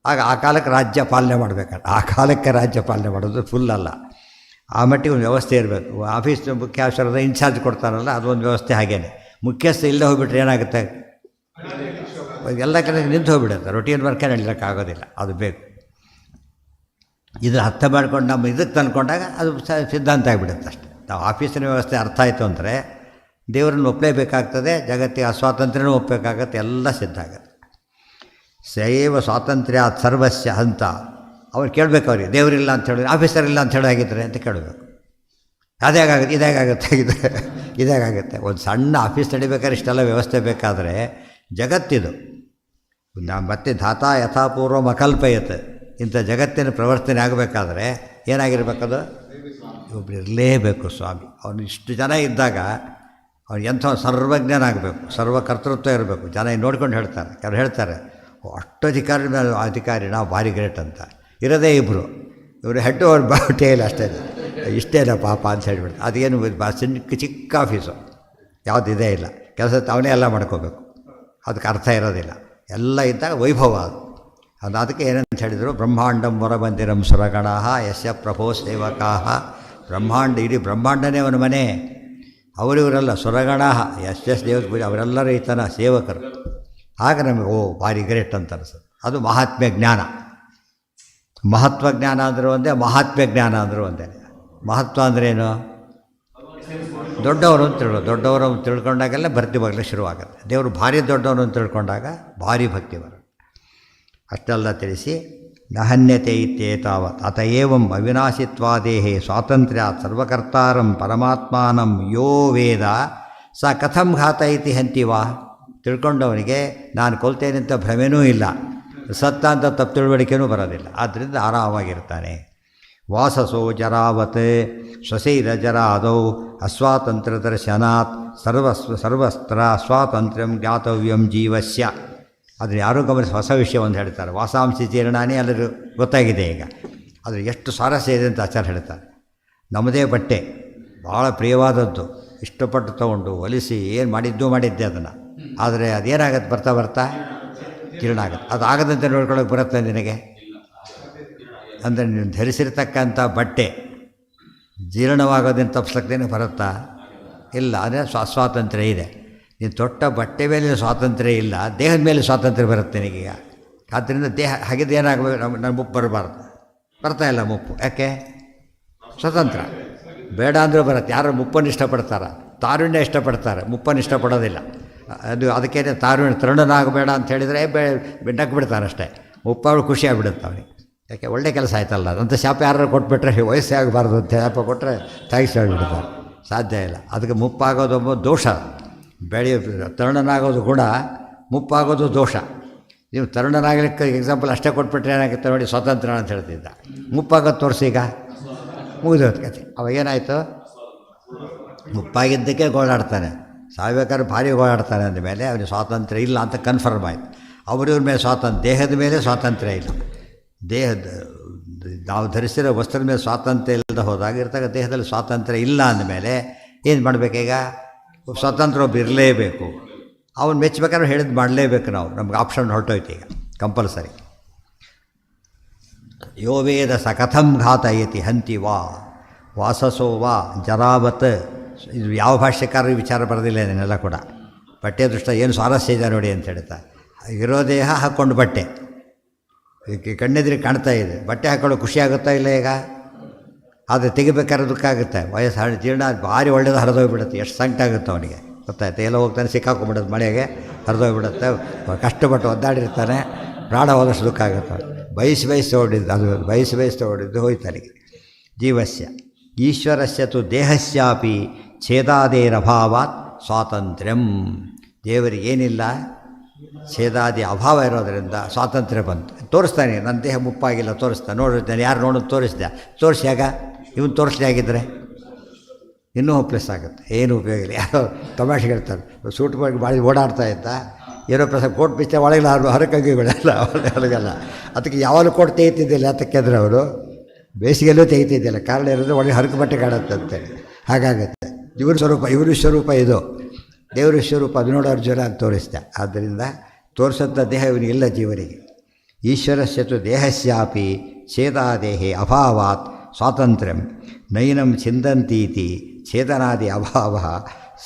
ಆಗ ಆ ಕಾಲಕ್ಕೆ ರಾಜ್ಯ ಪಾಲನೆ ಮಾಡಬೇಕಾದ್ರೆ, ಆ ಕಾಲಕ್ಕೆ ರಾಜ್ಯ ಪಾಲನೆ ಮಾಡೋದು ಫುಲ್ ಅಲ್ಲ, ಆ ಮಟ್ಟಿಗೆ ಒಂದು ವ್ಯವಸ್ಥೆ ಇರಬೇಕು. ಆಫೀಸ್ ಮುಖ್ಯಾಶ್ವರದ ಇನ್ಚಾರ್ಜ್ ಕೊಡ್ತಾರಲ್ಲ, ಅದೊಂದು ವ್ಯವಸ್ಥೆ ಹಾಗೇನೆ. ಮುಖ್ಯಸ್ಥ ಇಲ್ಲದೆ ಹೋಗ್ಬಿಟ್ರೆ ಏನಾಗುತ್ತೆ? ಎಲ್ಲ ಕಡೆ ನಿಂತು ಹೋಗ್ಬಿಡುತ್ತೆ. ರೊಟೀನ್ ವರ್ಕೇ ನಡೀಲಿಕ್ಕಾಗೋದಿಲ್ಲ. ಅದು ಬೇಕು. ಇದನ್ನು ಅರ್ಥ ಮಾಡ್ಕೊಂಡು ನಮ್ಮ ಇದಕ್ಕೆ ತಂದ್ಕೊಂಡಾಗ ಅದು ಸಿದ್ಧಾಂತ ಆಗಿಬಿಡುತ್ತೆ ಅಷ್ಟೆ. ನಾವು ಆಫೀಸಿನ ವ್ಯವಸ್ಥೆ ಅರ್ಥ ಆಯಿತು ಅಂದರೆ ದೇವರನ್ನು ಒಪ್ಪಲೇಬೇಕಾಗ್ತದೆ, ಜಗತ್ತಿಗೆ ಅಸ್ವಾತಂತ್ರ್ಯನೂ ಒಪ್ಪಬೇಕಾಗತ್ತೆ, ಎಲ್ಲ ಸಿದ್ಧ ಆಗುತ್ತೆ. ಸಯೇವ ಸ್ವಾತಂತ್ರ್ಯ ಸರ್ವಸ್ಯ ಹಂತ. ಅವ್ರು ಕೇಳಬೇಕು ಅವ್ರಿಗೆ, ದೇವರಿಲ್ಲ ಅಂತ ಹೇಳಿದ್ರೆ, ಆಫೀಸರ್ ಇಲ್ಲ ಅಂತ ಹೇಳಿ ಆಗಿದ್ರೆ ಅಂತ ಕೇಳಬೇಕು. ಇದಾಗುತ್ತೆ ಇದಾಗುತ್ತೆ. ಒಂದು ಸಣ್ಣ ಆಫೀಸ್ ನಡಿಬೇಕಾದ್ರೆ ಇಷ್ಟೆಲ್ಲ ವ್ಯವಸ್ಥೆ ಬೇಕಾದರೆ ಜಗತ್ತಿದು ಮತ್ತೆ ಧಾತಾ ಯಥಾಪೂರ್ವ ಅಕಲ್ಪಯತ್. ಇಂಥ ಜಗತ್ತಿನ ಪ್ರವರ್ತನೆ ಆಗಬೇಕಾದ್ರೆ ಏನಾಗಿರ್ಬೇಕದು? ಒಬ್ಬರು ಇರಲೇಬೇಕು ಸ್ವಾಮಿ. ಅವನು ಇಷ್ಟು ಜನ ಇದ್ದಾಗ ಅವ್ನು ಎಂಥ ಸರ್ವಜ್ಞನಾಗಬೇಕು, ಸರ್ವಕರ್ತೃತ್ವ ಇರಬೇಕು. ಜನ ನೋಡ್ಕೊಂಡು ಹೇಳ್ತಾರೆ, ಕೆಲವರು ಹೇಳ್ತಾರೆ ಅಷ್ಟು ಅಧಿಕಾರಿ ಮೇಲೆ ಅಧಿಕಾರಿ ನಾವು ಭಾರಿ ಗ್ರೇಟ್ ಅಂತ. ಇರೋದೇ ಇಬ್ಬರು, ಇವರು ಹೆಡ್ಡು ಅವ್ರು ಟೇಲ್ ಅಷ್ಟೇ. ಇಷ್ಟೇನ ಪಾಪ ಅಂತ ಹೇಳ್ಬಿಡ್ತು. ಅದೇನು ಚಿಕ್ಕ ಆಫೀಸು, ಯಾವುದಿದೆ ಇಲ್ಲ, ಕೆಲಸ ಅವನೇ ಎಲ್ಲ ಮಾಡ್ಕೋಬೇಕು, ಅದಕ್ಕೆ ಅರ್ಥ ಇರೋದಿಲ್ಲ. ಎಲ್ಲ ಇದ್ದಾಗ ವೈಭವ ಅದು ಅದಕ್ಕೆ ಏನಂತ ಹೇಳಿದರು, ಬ್ರಹ್ಮಾಂಡಂ ವರಮಂದಿರಂ ಸುರಗಣ ಯಸ್ಯ ಪ್ರಭೋ ಸೇವಕಾ. ಬ್ರಹ್ಮಾಂಡ, ಇಡೀ ಬ್ರಹ್ಮಾಂಡನೇ ಅವನ ಮನೆ. ಅವರಿವರೆಲ್ಲ ಸುರಗಣ ಯಸ್ಯ ದೇವ, ಅವರೆಲ್ಲರೂ ಈತನ ಸೇವಕರು. ಆಗ ನಮಗೆ ಭಾರಿ ಗ್ರೇಟ್ ಅಂತ ಅನಿಸುತ್ತೆ. ಅದು ಮಹಾತ್ಮ್ಯ ಜ್ಞಾನ. ಮಹತ್ವ ಜ್ಞಾನ ಅಂದರೂ ಒಂದೇ, ಮಹಾತ್ಮ್ಯ ಜ್ಞಾನ ಅಂದರೂ ಒಂದೇ. ಮಹತ್ವ ಅಂದ್ರೇನು? ದೊಡ್ಡವರು ಅಂತ ದೊಡ್ಡವರು ತಿಳ್ಕೊಂಡಾಗೆಲ್ಲ ಭಕ್ತಿ ಬರಲಿಕ್ಕೆ ಶುರುವಾಗುತ್ತೆ. ದೇವರು ಭಾರಿ ದೊಡ್ಡವರು ಅಂತ ತಿಳ್ಕೊಂಡಾಗ ಭಾರಿ ಭಕ್ತಿ ಬರುತ್ತೆ. ಅಷ್ಟೆಲ್ಲ ತಿಳಿಸಿ ನಹನ್ಯತೆ ಇತ್ಯೇತಾವತ್ ಅತಏವಂ ಅವಿನಾಶಿತ್ವಾದೇಹೇ ಸ್ವಾತಂತ್ರ್ಯಾತ್ ಸರ್ವಕರ್ತಾರಂ ಪರಮಾತ್ಮಾನಂ ಯೋ ವೇದ ಸ ಕಥಂ ಘಾತಯತಿ ಹಂತಿವಾ. ತಿಳ್ಕೊಂಡವನಿಗೆ ನಾನು ಕೊಲ್ತೇನೆ ಅಂತ ಭ್ರಮೆನೂ ಇಲ್ಲ, ಸತ್ತ ಅಂತ ತಪ್ಪು ತಿಳುವಳಿಕೆನೂ ಬರೋದಿಲ್ಲ. ಆದ್ದರಿಂದ ಆರಾಮಾಗಿರ್ತಾನೆ. ವಾಸಸೋ ಜರಾವತ್ ಸ್ವಶೈರಜರಾದೌ ಅಸ್ವಾತಂತ್ರ್ಯ ದರ್ಶನಾತ್ ಸರ್ವಸ್ತ್ರ ಸ್ವಾತಂತ್ರ್ಯಂ ಜ್ಞಾತವ್ಯಂ ಜೀವಸ್ಯ. ಅದನ್ನು ಯಾರೂ ಗಮನಿಸಿ ಹೊಸ ವಿಷಯ ಒಂದು ಹೇಳ್ತಾರೆ. ವಾಸಾಂಶಿ ಜೀರ್ಣಾನೇ ಎಲ್ಲರೂ ಗೊತ್ತಾಗಿದೆ ಈಗ. ಆದರೆ ಎಷ್ಟು ಸ್ವಾರಸ್ಯ ಇದೆ ಅಂತ ಆಚಾರ್ಯ ಹೇಳ್ತಾರೆ. ನಮ್ಮದೇ ಬಟ್ಟೆ ಭಾಳ ಪ್ರಿಯವಾದದ್ದು, ಇಷ್ಟಪಟ್ಟು ತೊಗೊಂಡು ಹೊಲಿಸಿ ಏನು ಮಾಡಿದ್ದೆ ಅದನ್ನು. ಆದರೆ ಅದೇನಾಗತ್ತೆ, ಬರ್ತಾ ಬರ್ತಾ ಜೀರ್ಣ ಆಗುತ್ತೆ. ಅದು ಆಗದಂತೆ ನೋಡ್ಕೊಳ್ಳೋಕೆ ಬರುತ್ತೆ ನಿನಗೆ? ಅಂದರೆ ನೀನು ಧರಿಸಿರ್ತಕ್ಕಂಥ ಬಟ್ಟೆ ಜೀರ್ಣವಾಗೋದನ್ನು ತಪ್ಪಿಸ್ಲಕ್ಕೇನೆ ಬರುತ್ತಾ? ಇಲ್ಲ. ಅದೇ ಸ್ವಾತಂತ್ರ್ಯ ಇದೆ. ನೀನು ತೊಟ್ಟ ಬಟ್ಟೆ ಮೇಲೆ ಸ್ವಾತಂತ್ರ್ಯ ಇಲ್ಲ, ದೇಹದ ಮೇಲೆ ಸ್ವಾತಂತ್ರ್ಯ ಬರುತ್ತೆ ನಿನಗೀಗ. ಆದ್ದರಿಂದ ದೇಹ ಹಾಗಿದ್ದು ಏನಾಗಬೇಕು, ನನ್ನ ಮುಪ್ಪು ಬರಬಾರ್ದು. ಬರ್ತಾ ಇಲ್ಲ ಮುಪ್ಪು, ಯಾಕೆ? ಸ್ವತಂತ್ರ ಬೇಡ ಅಂದರೂ ಬರುತ್ತೆ. ಯಾರು ಮುಪ್ಪನ್ನು ಇಷ್ಟಪಡ್ತಾರೆ, ತಾರುಣ್ಯ ಇಷ್ಟಪಡ್ತಾರೆ, ಮುಪ್ಪನ್ನು ಇಷ್ಟಪಡೋದಿಲ್ಲ. ಅದು ಅದಕ್ಕೇ ತಾರುಣ್ಯ ತರುಣನಾಗಬೇಡ ಅಂತ ಹೇಳಿದರೆ ನಕ್ಕು ಬಿಡ್ತಾನೆ ಅಷ್ಟೇ. ಮುಪ್ಪವಳು ಖುಷಿಯಾಗಿಬಿಡುತ್ತೆ ಅವನಿಗೆ. ಯಾಕೆ? ಒಳ್ಳೆ ಕೆಲಸ ಆಯ್ತಲ್ಲ ಅಂತ ಶಾಪ ಯಾರು ಕೊಟ್ಬಿಟ್ರೆ ವಯಸ್ಸೇ ಆಗಬಾರ್ದು ಅಂತ ಶಾಪ ಕೊಟ್ಟರೆ ತಾಗಿಸಿ ಹೇಳ್ಬಿಡ್ತಾರೆ. ಸಾಧ್ಯ ಇಲ್ಲ. ಅದಕ್ಕೆ ಮುಪ್ಪಾಗೋದು ದೋಷ. ತರುಣನಾಗೋದು ಗುಣ, ಮುಪ್ಪಾಗೋದು ದೋಷ. ನೀವು ತರುಣನಾಗಲಿಕ್ಕೆ ಎಕ್ಸಾಂಪಲ್ ಅಷ್ಟೇ ಕೊಟ್ಬಿಟ್ರೆ ಏನಾಗುತ್ತೆ ನೋಡಿ, ಸ್ವಾತಂತ್ರ್ಯ ಅಂತ ಹೇಳ್ತಿದ್ದ. ಮುಪ್ಪಾಗೋದು ತೋರಿಸಿ, ಈಗ ಮುಗಿದೋದು ಕತೆ. ಅವಾಗೇನಾಯಿತು? ಮುಪ್ಪಾಗಿದ್ದಕ್ಕೆ ಗೋಳಾಡ್ತಾನೆ. ಸಾಯ್ಬೇಕಾದ್ರೆ ಭಾರಿ ಗೋಳಾಡ್ತಾನೆ ಅಂದಮೇಲೆ ಅವನಿಗೆ ಸ್ವಾತಂತ್ರ್ಯ ಇಲ್ಲ ಅಂತ ಕನ್ಫರ್ಮ್ ಆಯಿತು. ಅವ್ರಿವ್ರ ಮೇಲೆ ಸ್ವಾತಂತ್ರ್ಯ, ದೇಹದ ಮೇಲೆ ಸ್ವಾತಂತ್ರ್ಯ ಇಲ್ಲ. ದೇಹದ ನಾವು ಧರಿಸಿರೋ ವಸ್ತ್ರದ ಮೇಲೆ ಸ್ವಾತಂತ್ರ್ಯ ಇಲ್ಲದೆ ಹೋದಾಗ ಇರ್ತಾಗ ದೇಹದಲ್ಲಿ ಸ್ವಾತಂತ್ರ್ಯ ಇಲ್ಲ ಅಂದಮೇಲೆ ಏನು ಮಾಡಬೇಕೀಗ? ಸ್ವಾತಂತ್ರ್ಯ ಒಬ್ಬ ಇರಲೇಬೇಕು. ಅವನು ಮೆಚ್ಚಬೇಕಾದ್ರೆ ಹೇಳಿದ್ದು ಮಾಡಲೇಬೇಕು ನಾವು. ನಮ್ಗೆ ಆಪ್ಷನ್ ಹೊರಟೋಯ್ತು ಈಗ, ಕಂಪಲ್ಸರಿ. ಯೋ ವೇದ ಸ ಕಥಂ ಘಾತಯತಿ ಹಂತಿ ವಾ ವಾಸಸೋ ವಾ ಜರಾವತ್. ಇದು ಯಾವ ಭಾಷ್ಯಕಾರರು ವಿಚಾರ ಬರೋದಿಲ್ಲ ಇದನ್ನೆಲ್ಲ ಕೂಡ. ಬಟ್ಟೆ ದೃಷ್ಟ ಏನು ಸ್ವಾರಸ್ಯ ಇದೆ ನೋಡಿ ಅಂತ ಹೇಳ್ತಾ. ಇರೋ ದೇಹ ಹಾಕ್ಕೊಂಡು ಬಟ್ಟೆ ಕಣ್ಣೆದ್ರಿಗೆ ಕಾಣ್ತಾ ಇದೆ. ಬಟ್ಟೆ ಹಾಕ್ಕೊಳ್ಳೋ ಖುಷಿ ಆಗುತ್ತಾ ಇಲ್ಲ ಈಗ? ಆದರೆ ತೆಗಿಬೇಕಾದ್ರೆ ದುಃಖ ಆಗುತ್ತೆ. ವಯಸ್ಸು ಜೀರ್ಣ ಭಾರಿ ಒಳ್ಳೇದು ಹರಿದೋಗ್ಬಿಡುತ್ತೆ. ಎಷ್ಟು ಸಂಕಟ ಆಗುತ್ತೆ ಅವನಿಗೆ, ಗೊತ್ತಾಯ್ತು? ಎಲ್ಲ ಹೋಗ್ತಾನೆ, ಸಿಕ್ಕಾಕೊಂಡ್ಬಿಡುತ್ತೆ, ಮಳೆಗೆ ಹರಿದೋಗ್ಬಿಡುತ್ತೆ. ಕಷ್ಟಪಟ್ಟು ಒದ್ದಾಡಿರ್ತಾನೆ, ಪ್ರಾಣ ಹೋದಷ್ಟು ದುಃಖ ಆಗುತ್ತೆ. ಬಯಸಿ ತೊಗೊಂಡಿದ್ದು ಅದು ಬಯಸಿ ತೊಗೊಂಡಿದ್ದು ಹೋಯ್ತನಿಗೆ. ಜೀವಸ್ಯ ಈಶ್ವರಸ್ಯ ತು ದೇಹಸ್ಯಾಪಿ ಛೇದಾದೇರಭಾವಾತ್ ಸ್ವಾತಂತ್ರ್ಯಂ. ದೇವರಿಗೇನಿಲ್ಲ, ಛೇದಾದಿ ಅಭಾವ ಇರೋದರಿಂದ ಸ್ವಾತಂತ್ರ್ಯ ಬಂತು. ತೋರಿಸ್ತಾನೆ, ನನ್ನ ದೇಹ ಮುಪ್ಪಾಗಿಲ್ಲ ತೋರಿಸ್ತಾನೆ. ನೋಡಿರ್ತಾನೆ, ಯಾರು ನೋಡೋದು ತೋರಿಸಿ ಆಗ ಇವನು ತೋರಿಸ್ಲಿ ಆಗಿದ್ದರೆ ಇನ್ನೂ ಹೋಪ್ಲೆಸ್ ಆಗುತ್ತೆ. ಏನು ಉಪಯೋಗ ಇಲ್ಲ. ಯಾರೋ ತಮಾಷೆ ಹೇಳ್ತಾರೆ, ಸೂಟ್ ಮಾಡಿ ಓಡಾಡ್ತಾ ಇದ್ದ, ಏನೋ ಕೋಟ್ ಪಿಚ್ಚ ಒಳಗಿಲ್ಲ ಹರಕಂಗಿಗಳೆಲ್ಲ ಒಳಗಲ್ಲ. ಅದಕ್ಕೆ ಯಾವಾಗಲೂ ಕೋಟ್ ತೆಗಿತಿದ್ದಿಲ್ಲ. ಅದಕ್ಕೆ ಅಂದರೆ ಅವರು ಬೇಸಿಗೆಯಲ್ಲೂ ತೆಗಿತಿದ್ದಿಲ್ಲ. ಕಾರಣ ಇರೋದು ಒಳಗೆ ಹರಕು ಬಟ್ಟೆ ಕಾಣುತ್ತಂತೆ. ಹಾಗಾಗತ್ತೆ. ಇವ್ರ ಸ್ವರೂಪ ಇದು, ದೇವರ ಸ್ವರೂಪ. ಅದು ನೋಡೋ ಅರ್ಜುನ ಅಂತ ತೋರಿಸ್ದೆ. ಆದ್ದರಿಂದ ತೋರಿಸಂಥ ದೇಹ ಇವನಿಗಿಲ್ಲ ಜೀವನಿಗೆ. ಈಶ್ವರಸ್ಯತು ದೇಹಸ್ಯಾಪಿ ಛೇದಾದೇಹೇ ಅಭಾವಾತ್ ಸ್ವಾತಂತ್ರ್ಯಂ ನೈನಂ ಛಿಂದಂತೀತಿ ಛೇದನಾದಿ ಅಭಾವ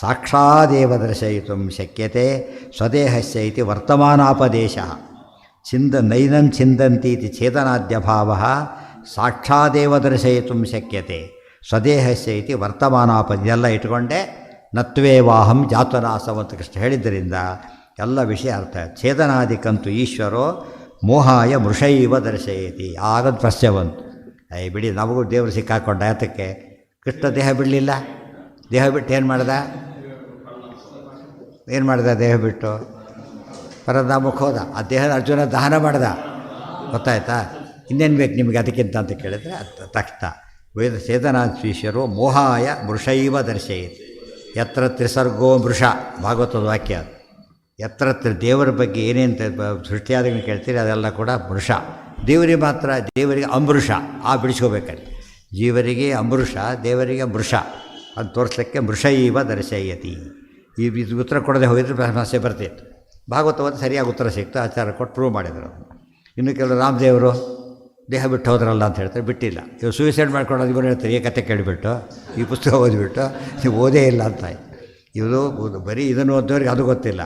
ಸಾಕ್ಷಾದೇವ ದರ್ಶಯಿತು ಶಕ್ಯತೆ ಸ್ವದೇಹಸ್ಯ ಇತಿ ವರ್ತಮಾನಾಪದೇಶ. ನೈನಂ ಛಿಂದಂತೀತಿ ಛೇದನಾದ್ಯಭಾವ ಸಾಕ್ಷಾದೇವ ದರ್ಶಯಿತು ಶಕ್ಯತೆ ಸ್ವದೇಹಸ್ಯ ಇತಿ ವರ್ತಮಾನಾಪದ. ಇಟ್ಕೊಂಡೆ ನತ್ವೇವಾಹಂ ಜಾತನಾಸಂ ಅಂತ ಕೃಷ್ಣ ಹೇಳಿದ್ದರಿಂದ ಎಲ್ಲ ವಿಷಯ ಅರ್ಥ ಆಯ್ತು. ಛೇದನಾದಿಕಂತೂ ಈಶ್ವರೋ ಮೋಹಾಯ ಮೃಷೈವ ದರ್ಶಯತಿ. ಆಗದ ಪ್ರಶ್ನೆ ಬಂತು, ಬಿಡಿ ನಮಗೂ ದೇವರು ಸಿಕ್ಕಾಕೊಂಡ. ಯಾತಕ್ಕೆ? ಕೃಷ್ಣ ದೇಹ ಬಿಡಲಿಲ್ಲ. ದೇಹ ಬಿಟ್ಟು ಏನು ಮಾಡ್ದ? ದೇಹ ಬಿಟ್ಟು ಪರಧಾಮಕ್ಕೆ ಹೋದ. ಆ ದೇಹದ ಅರ್ಜುನ ದಹನ ಮಾಡ್ದ. ಗೊತ್ತಾಯ್ತಾ? ಇನ್ನೇನು ಬೇಕು ನಿಮಗೆ ಅದಕ್ಕಿಂತ ಅಂತ ಕೇಳಿದರೆ ತಕ್ಷಣ ವೇದ ಛೇದನಾದೀಶ್ವರೋ ಮೋಹಾಯ ಮೃಷೈವ ದರ್ಶಯತಿ. ಯತ್ರ ತ್ರಿಸರ್ಗೋ ಮೃಷ, ಭಾಗವತದ ವಾಕ್ಯ. ಯತ್ರ ದೇವರ ಬಗ್ಗೆ ಏನೇನು ಸೃಷ್ಟಿಯಾದನ್ನು ಕೇಳ್ತೀರಿ ಅದೆಲ್ಲ ಕೂಡ ಮೃಷ. ದೇವರಿಗೆ ಮಾತ್ರ, ದೇವರಿಗೆ ಅಮೃಷ. ಬಿಡಿಸ್ಕೋಬೇಕಲ್ಲಿ. ಜೀವರಿಗೆ ಅಮೃಷ, ದೇವರಿಗೆ ಮೃಷ ಅದು ತೋರಿಸ್ಲಿಕ್ಕೆ ಮೃಷ ಇವ ದರ್ಶಯತಿ. ಇದು ಉತ್ತರ ಕೊಡದೆ ಹೋಗಿದ್ರೆ ಸಮಸ್ಯೆ ಬರ್ತಿತ್ತು. ಭಾಗವತವಾದ ಸರಿಯಾಗಿ ಉತ್ತರ ಸಿಕ್ತು, ಆಚಾರ ಕೊಟ್ಟು ಪ್ರೂವ್ ಮಾಡಿದರು. ಇನ್ನು ಕೆಲವರು ರಾಮದೇವರು ದೇಹ ಬಿಟ್ಟು ಹೋದ್ರಲ್ಲ ಅಂತ ಹೇಳ್ತಾರೆ, ಬಿಟ್ಟಿಲ್ಲ. ಇವರು ಸೂಸೈಡ್ ಮಾಡ್ಕೊಳ್ಳೋದು ಇವರು ಹೇಳ್ತಾರೆ, ಈ ಕತೆ ಕೇಳಿಬಿಟ್ಟು ಈ ಪುಸ್ತಕ ಓದಿಬಿಟ್ಟು ನೀವು ಓದೇ ಇಲ್ಲ ಅಂತ. ಇವರು ಬರೀ ಇದನ್ನು ಓದೋರಿಗೆ ಅದು ಗೊತ್ತಿಲ್ಲ,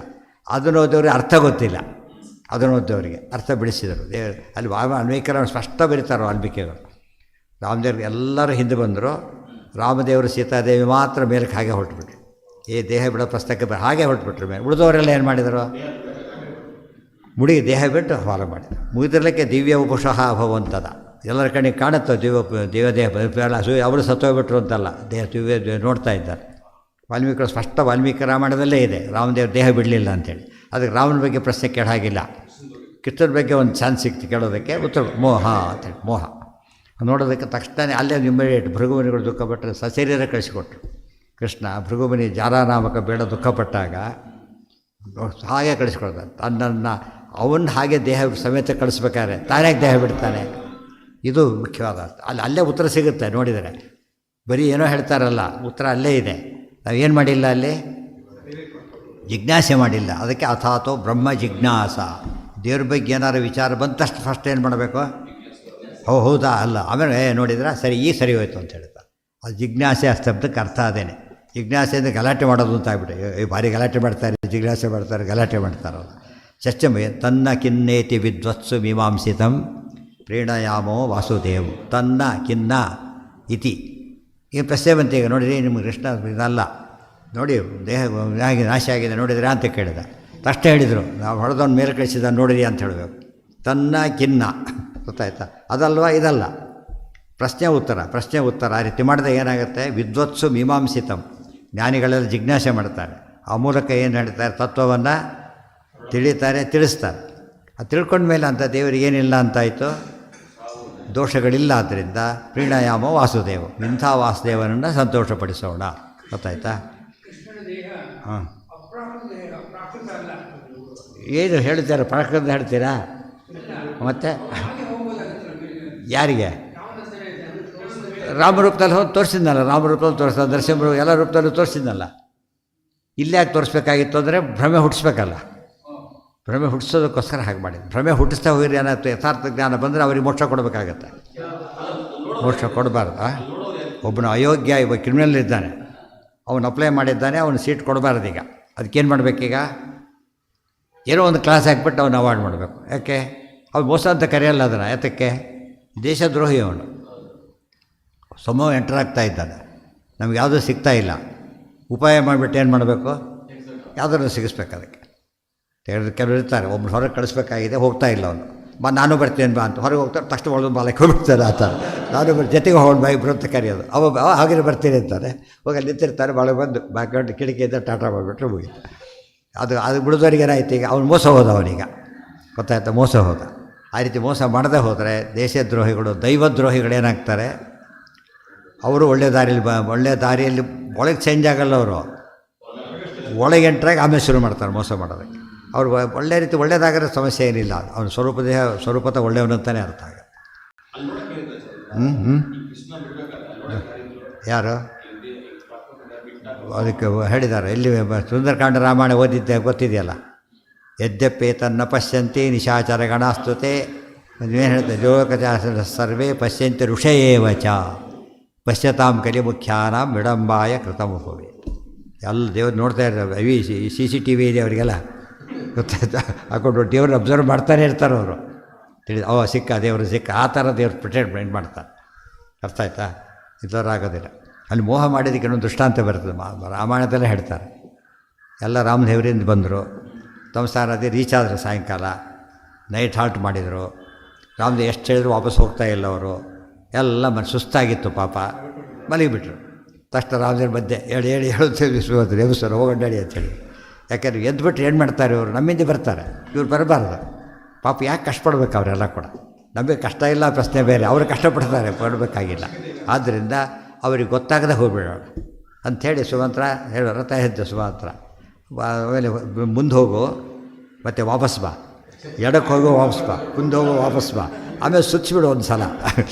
ಅದನ್ನು ಓದೋರಿಗೆ ಅರ್ಥ ಗೊತ್ತಿಲ್ಲ, ಅದನ್ನು ಓದೋರಿಗೆ ಅರ್ಥ ಬಿಡಿಸಿದರು. ಅಲ್ಲಿ ಅನ್ವಯಿಕರ ಸ್ಪಷ್ಟ ಬರೀತಾರೋ ವಾಲ್ಮೀಕಿಗಳು. ರಾಮದೇವ್ರಿಗೆ ಎಲ್ಲರೂ ಹಿಂದೆ ಬಂದರು, ರಾಮದೇವರು ಸೀತಾದೇವಿ ಮಾತ್ರ ಮೇಲಕ್ಕೆ ಹಾಗೆ ಹೊರಟುಬಿಟ್ರು. ದೇಹ ಬಿಡೋ ಪುಸ್ತಕ ಹಾಗೆ ಹೊರಟುಬಿಟ್ರು ಮೇಲೆ. ಉಳಿದವರೆಲ್ಲ ಏನು ಮಾಡಿದರು? ಮುಡಿ ದೇಹ ಬಿಟ್ಟು ಫಾಲೋ ಮಾಡಿದರು. ಮುಗಿದಿರಲಿಕ್ಕೆ ದಿವ್ಯ ಉಪುಷಃ ಭವಂತದ ಎಲ್ಲರ ಕಣ್ಣಿಗೆ ಕಾಣುತ್ತೋ ದೇಹ ಅವರು ಸತ್ತೋಗ್ಬಿಟ್ರು ಅಂತಲ್ಲ, ದಿವ್ಯ ನೋಡ್ತಾ ಇದ್ದಾರೆ. ವಾಲ್ಮೀಕಿ ಸ್ಪಷ್ಟ ವಾಲ್ಮೀಕಿ ರಾಮಾಯಣದಲ್ಲೇ ಇದೆ ರಾಮದೇವ್ರ ದೇಹ ಬಿಡಲಿಲ್ಲ ಅಂಥೇಳಿ. ಅದಕ್ಕೆ ರಾಮನ ಬಗ್ಗೆ ಪ್ರಶ್ನೆ ಕೇಳ ಹಾಗಿಲ್ಲ. ಕೃಷ್ಣನ ಬಗ್ಗೆ ಒಂದು ಚಾನ್ಸ್ ಸಿಕ್ತು ಕೇಳೋದಕ್ಕೆ. ಉತ್ತರ ಮೋಹ ಅಂತೇಳಿ, ಮೋಹ ನೋಡೋದಕ್ಕೆ ತಕ್ಷಣ ಅಲ್ಲೇ ಇಮ್ಮಿಡಿಯೇಟ್ ಭೃಗುಮುನಿಗಳು ದುಃಖಪಟ್ಟರು, ಸಶರೀರ ಕಳಿಸಿಕೊಟ್ರು. ಕೃಷ್ಣ ಭೃಗುಮುನಿ ಜಾರಾನಾಮಕ ಬೇಡ ದುಃಖಪಟ್ಟಾಗ ಹಾಗೆ ಕಳಿಸ್ಕೊಳ್ತಾನೆ. ತನ್ನನ್ನು ಅವನ್ನ ಹಾಗೆ ದೇಹ ಸಮೇತ ಕಳಿಸ್ಬೇಕಾದ್ರೆ ತಾನೇ ದೇಹ ಬಿಡ್ತಾನೆ. ಇದು ಮುಖ್ಯವಾದ ಅರ್ಥ. ಅಲ್ಲೇ ಉತ್ತರ ಸಿಗುತ್ತೆ ನೋಡಿದರೆ. ಬರೀ ಏನೋ ಹೇಳ್ತಾರಲ್ಲ, ಉತ್ತರ ಅಲ್ಲೇ ಇದೆ. ನಾವೇನು ಮಾಡಿಲ್ಲ, ಅಲ್ಲಿ ಜಿಜ್ಞಾಸೆ ಮಾಡಿಲ್ಲ. ಅದಕ್ಕೆ ಅಥಾತೋ ಬ್ರಹ್ಮ ಜಿಜ್ಞಾಸ. ದೇವ್ರ ಬಗ್ಗೆ ಏನಾರು ವಿಚಾರ ಬಂತಷ್ಟು ಫಸ್ಟ್ ಏನು ಮಾಡಬೇಕು? ಹೌದಾ ಅಲ್ಲ, ಆಮೇಲೆ ನೋಡಿದ್ರೆ ಸರಿ ಈಗ ಸರಿ ಹೋಯ್ತು ಅಂತ ಹೇಳ್ತಾರೆ. ಅದು ಜಿಜ್ಞಾಸೆ ಆ ಶಬ್ದಕ್ಕೆ ಅರ್ಥ ಅದೇನೆ. ಜಿಜ್ಞಾಸೆ ಅಂದರೆ ಗಲಾಟೆ ಮಾಡೋದು ಅಂತ ಆಗ್ಬಿಟ್ಟು ಭಾರಿ ಗಲಾಟೆ ಮಾಡ್ತಾರೆ, ಜಿಜ್ಞಾಸೆ ಮಾಡ್ತಾರೆ, ಗಲಾಟೆ ಮಾಡ್ತಾರಲ್ಲ. ಚರ್ಚೆ ತನ್ನ ಕಿನ್ನೇತಿ ವಿದ್ವತ್ಸು ಮೀಮಾಂಸಿತಂ ಪ್ರೀಣಯಾಮೋ ವಾಸುದೇವು ತನ್ನ ಕಿನ್ನ ಇತಿ. ಈ ಪ್ರಶ್ನೆ ಬಂತು ಈಗ ನೋಡಿರಿ, ನಿಮಗೆ ಕೃಷ್ಣ ಇದಲ್ಲ ನೋಡಿ, ದೇಹ ಹೇಗೆ ನಾಶ ಆಗಿದೆ ನೋಡಿದ್ರೆ ಅಂತ ಕೇಳಿದ. ತಕ್ಷಣ ಹೇಳಿದರು, ನಾವು ಹೊಡೆದವನ್ನ ಮೇಲೆ ಕಳಿಸಿದ ನೋಡಿರಿ ಅಂತ ಹೇಳಬೇಕು. ತನ್ನ ಕಿನ್ನ ಗೊತ್ತಾಯ್ತಾ? ಅದಲ್ವಾ ಇದಲ್ಲ, ಪ್ರಶ್ನೆ ಉತ್ತರ ಆ ರೀತಿ ಮಾಡಿದಾಗ ಏನಾಗುತ್ತೆ? ವಿದ್ವತ್ಸು ಮೀಮಾಂಸಿತಂ, ಜ್ಞಾನಿಗಳೆಲ್ಲ ಜಿಜ್ಞಾಸೆ ಮಾಡ್ತಾರೆ. ಆ ಮೂಲಕ ಏನು ಹೇಳ್ತಾರೆ? ತತ್ವವನ್ನು ತಿಳಿತಾರೆ, ತಿಳಿಸ್ತಾರೆ. ಅದು ತಿಳ್ಕೊಂಡ್ಮೇಲೆ ಅಂತ ದೇವರಿಗೆ ಏನಿಲ್ಲ ಅಂತಾಯಿತು, ದೋಷಗಳಿಲ್ಲ. ಆದ್ದರಿಂದ ಪ್ರೀಣಯಾಮ ವಾಸುದೇವ, ಇಂಥ ವಾಸುದೇವನನ್ನು ಸಂತೋಷಪಡಿಸೋಣ. ಗೊತ್ತಾಯ್ತಾ? ಹಾಂ, ಏನು ಹೇಳ್ತಾರೆ? ಪ್ರಾಕೃತ ಹೇಳ್ತೀರಾ? ಮತ್ತು ಯಾರಿಗೆ? ರಾಮರೂಪದಲ್ಲಿ ಹೋಗಿ ತೋರಿಸಿದ್ನಲ್ಲ, ರಾಮರೂಪದಲ್ಲಿ ತೋರಿಸ್ದ, ನರಸಿಂಹರು ಎಲ್ಲ ರೂಪದಲ್ಲೂ ತೋರಿಸಿದ್ನಲ್ಲ. ಇಲ್ಲೇ ಯಾಕೆ ತೋರಿಸ್ಬೇಕಾಗಿತ್ತು ಅಂದರೆ ಭ್ರಮೆ ಹುಟ್ಟಿಸ್ಬೇಕಲ್ಲ. ಭ್ರಮೆ ಹುಟ್ಟಿಸೋದಕ್ಕೋಸ್ಕರ ಹಾಗೆ ಮಾಡಿದ್ದು. ಭ್ರಮೆ ಹುಟ್ಟಿಸ್ತಾ ಹೋಗಿರಿ ಏನಾಯ್ತು? ಯಥಾರ್ಥ ಜ್ಞಾನ ಬಂದರೆ ಅವ್ರಿಗೆ ಮೋಕ್ಷ ಕೊಡಬೇಕಾಗತ್ತೆ. ಮೋಕ್ಷ ಕೊಡಬಾರ್ದು. ಒಬ್ಬನು ಅಯೋಗ್ಯ, ಇವಾಗ ಕ್ರಿಮಿನಲ್ ಇದ್ದಾನೆ, ಅವನು ಅಪ್ಲೈ ಮಾಡಿದ್ದಾನೆ, ಅವನು ಸೀಟ್ ಕೊಡಬಾರ್ದು. ಈಗ ಅದಕ್ಕೇನು ಮಾಡಬೇಕೀಗ? ಏನೋ ಒಂದು ಕ್ಲಾಸ್ ಹಾಕ್ಬಿಟ್ಟು ಅವನು ಅವಾಯ್ಡ್ ಮಾಡಬೇಕು. ಯಾಕೆ? ಅವ್ನು ಮೋಸ ಅಂತ ಕರೆಯಲ್ಲ ಅದನ್ನು. ಯಾತಕ್ಕೆ? ದೇಶದ್ರೋಹಿ ಅವನು. ಸಮೂಹ ಎಂಟರ್ ಆಗ್ತಾ ಇದ್ದಾನೆ, ನಮ್ಗೆ ಯಾವುದೂ ಸಿಗ್ತಾ ಇಲ್ಲ. ಉಪಾಯ ಮಾಡಿಬಿಟ್ಟು ಏನು ಮಾಡಬೇಕು? ಯಾವುದಾದ್ರು ಸಿಗಿಸ್ಬೇಕು. ಅದಕ್ಕೆ ಕೆಲವರು ಇರ್ತಾರೆ, ಒಬ್ಬರು ಹೊರಗೆ ಕಳಿಸ್ಬೇಕಾಗಿದೆ, ಹೋಗ್ತಾ ಇಲ್ಲ ಅವನು. ನಾನು ಬರ್ತೀನಿ ಬಾ ಅಂತ ಹೊರಗೆ ಹೋಗ್ತಾರೆ, ತಕ್ಷಣ ಒಳಗೆ ಬಾಲಕ್ಕೆ ಹೋಗ್ಬಿಡ್ತಾರೆ. ಆ ಥರ ನಾನು ಜೊತೆಗೆ ಹೋಗೋಣ ಬಾ ಇಬ್ಬರು ಅಂತ ಕರೆಯೋದು. ಹಾಗೆ ಬರ್ತೀನಿ ಅಂತಾರೆ, ಹೋಗಿ ಅಲ್ಲಿ ನಿಂತಿರ್ತಾರೆ. ಬಾಳೆ ಬಂದು ಬ್ಯಾಕ್ಗ್ರೌಂಡ್ ಕಿಟಕಿಯಿಂದ ಟಾಟಾ ಮಾಡಿಬಿಟ್ರೆ ಮುಗೀತು. ಅದು ಬಿಡಿದವರಿಗೆ ಏನಾಯ್ತು? ಈಗ ಅವ್ನು ಮೋಸ ಹೋದ, ಅವನೀಗ ಗೊತ್ತಾಯ್ತಾ? ಮೋಸ ಹೋದ. ಆ ರೀತಿ ಮೋಸ ಮಾಡದೆ ಹೋದರೆ ದೇಶದ್ರೋಹಿಗಳು, ದೈವದ್ರೋಹಿಗಳೇನಾಗ್ತಾರೆ? ಅವರು ಒಳ್ಳೆ ದಾರಿಯಲ್ಲಿ ಒಳಗೆ ಚೇಂಜ್ ಆಗಲ್ಲ. ಅವರು ಒಳಗೆ ಎಂಟ್ರಾಗಿ ಆಮೇಲೆ ಶುರು ಮಾಡ್ತಾರೆ ಮೋಸ ಮಾಡೋದಕ್ಕೆ. ಅವರು ಒಳ್ಳೆ ರೀತಿ ಒಳ್ಳೇದಾಗಿರೋ ಸಮಸ್ಯೆ ಏನಿಲ್ಲ. ಅವನು ಸ್ವರೂಪದ ಒಳ್ಳೆಯವನಂತಾನೆ ಅರ್ಥ ಆಗುತ್ತೆ. ಯಾರು ಅದಕ್ಕೆ ಹೇಳಿದ್ದಾರೆ? ಎಲ್ಲಿ ಸುಂದರಕಾಂಡ ರಾಮಾಯಣ ಓದಿದ್ದೆ ಗೊತ್ತಿದೆಯಲ್ಲ. ಯದ್ಯಪಿ ತನ್ನ ಪಶ್ಯಂತಿ ನಿಶಾಚರ ಗಣಾಸ್ತುತೆ ಏನು ಹೇಳ್ತಾರೆ? ಜೋಗಚಾರ ಸರ್ವೇ ಪಶ್ಯಂತಿ ಋಷಯೇವ ಚ ಪಶ್ಯತಾಂ ಕಲಿ ಮುಖ್ಯಾನಾಂ ವಿಡಂಬಾಯ ಕೃತಮುಖವೇ. ಎಲ್ಲ ದೇವ್ರು ನೋಡ್ತಾ ಇರ್ತಾರೆ. CCTV ಇದೆ ಅವರಿಗೆಲ್ಲ, ಗೊತ್ತಾಯ್ತಾ? ಹಾಕೊಂಡು ದೇವ್ರನ್ನ ಅಬ್ಸರ್ವ್ ಮಾಡ್ತಾನೆ ಇರ್ತಾರೆ ಅವರು. ಸಿಕ್ಕ ದೇವರು ಸಿಕ್ಕ, ಆ ಥರ ದೇವ್ರು ಪ್ರಿಟೆಂಡ್ ಮಾಡ್ತಾರೆ. ಅರ್ಥ ಆಯ್ತಾ? ಆಗೋದಿಲ್ಲ. ಅಲ್ಲಿ ಮೋಹ ಮಾಡಿದ್ದಕ್ಕೆ ಇನ್ನೊಂದು ದೃಷ್ಟಾಂತ ಬರ್ತದೆ, ರಾಮಾಯಣದಲ್ಲೇ ಹೇಳ್ತಾರೆ. ಎಲ್ಲ ರಾಮದೇವರಿಂದ ಬಂದರು, ತಮ್ಮ ನದಿ ರೀಚ್ ಆದರು. ಸಾಯಂಕಾಲ ನೈಟ್ ಹಾಲ್ಟ್ ಮಾಡಿದರು. ರಾಮದೇವ್ ಎಷ್ಟು ಹೇಳಿದ್ರು ವಾಪಸ್ ಹೋಗ್ತಾ ಇಲ್ಲ ಅವರು. ಎಲ್ಲ ಸುಸ್ತಾಗಿತ್ತು ಪಾಪ, ಮಲಗಿಬಿಟ್ರು. ತಕ್ಷಣ ರಾಮದೇವ್ರ ಮಧ್ಯೆ ಹೇಳುತ್ತೆ ಎಬ್ಸರು ಹೋಗಂಡಾಡಿ ಅಂತೇಳಿ. ಯಾಕೆಂದ್ರೆ ಎದ್ಬಿಟ್ರೆ ಏನು ಮಾಡ್ತಾರೆ ಇವರು? ನಮ್ಮಿಂದ ಬರ್ತಾರೆ, ಇವ್ರು ಬರಬಾರ್ದು. ಪಾಪ ಯಾಕೆ ಕಷ್ಟಪಡ್ಬೇಕು? ಅವರೆಲ್ಲ ಕೂಡ ನಮಗೆ ಕಷ್ಟ ಇಲ್ಲ, ಪ್ರಶ್ನೆ ಬೇರೆ. ಅವರು ಕಷ್ಟಪಡ್ತಾರೆ, ಪಡಬೇಕಾಗಿಲ್ಲ. ಆದ್ದರಿಂದ ಅವ್ರಿಗೆ ಗೊತ್ತಾಗದೆ ಹೋಗ್ಬಿಡೋಣ ಅಂಥೇಳಿ ಸುಮಂತ್ರ ರಥ ಹೆದ್ದ. ಸುಮಂತ್ರ ಆಮೇಲೆ ಮುಂದೆ ಹೋಗು ಮತ್ತು ವಾಪಸ್ ಬಾ, ಎಡಕ್ಕೆ ಹೋಗು ವಾಪಸ್ ಬಾ, ಮುಂದೆ ಹೋಗು ವಾಪಸ್ ಬಾ, ಆಮೇಲೆ ಸುಚ್ಚಿಬಿಡು ಒಂದು ಸಲ,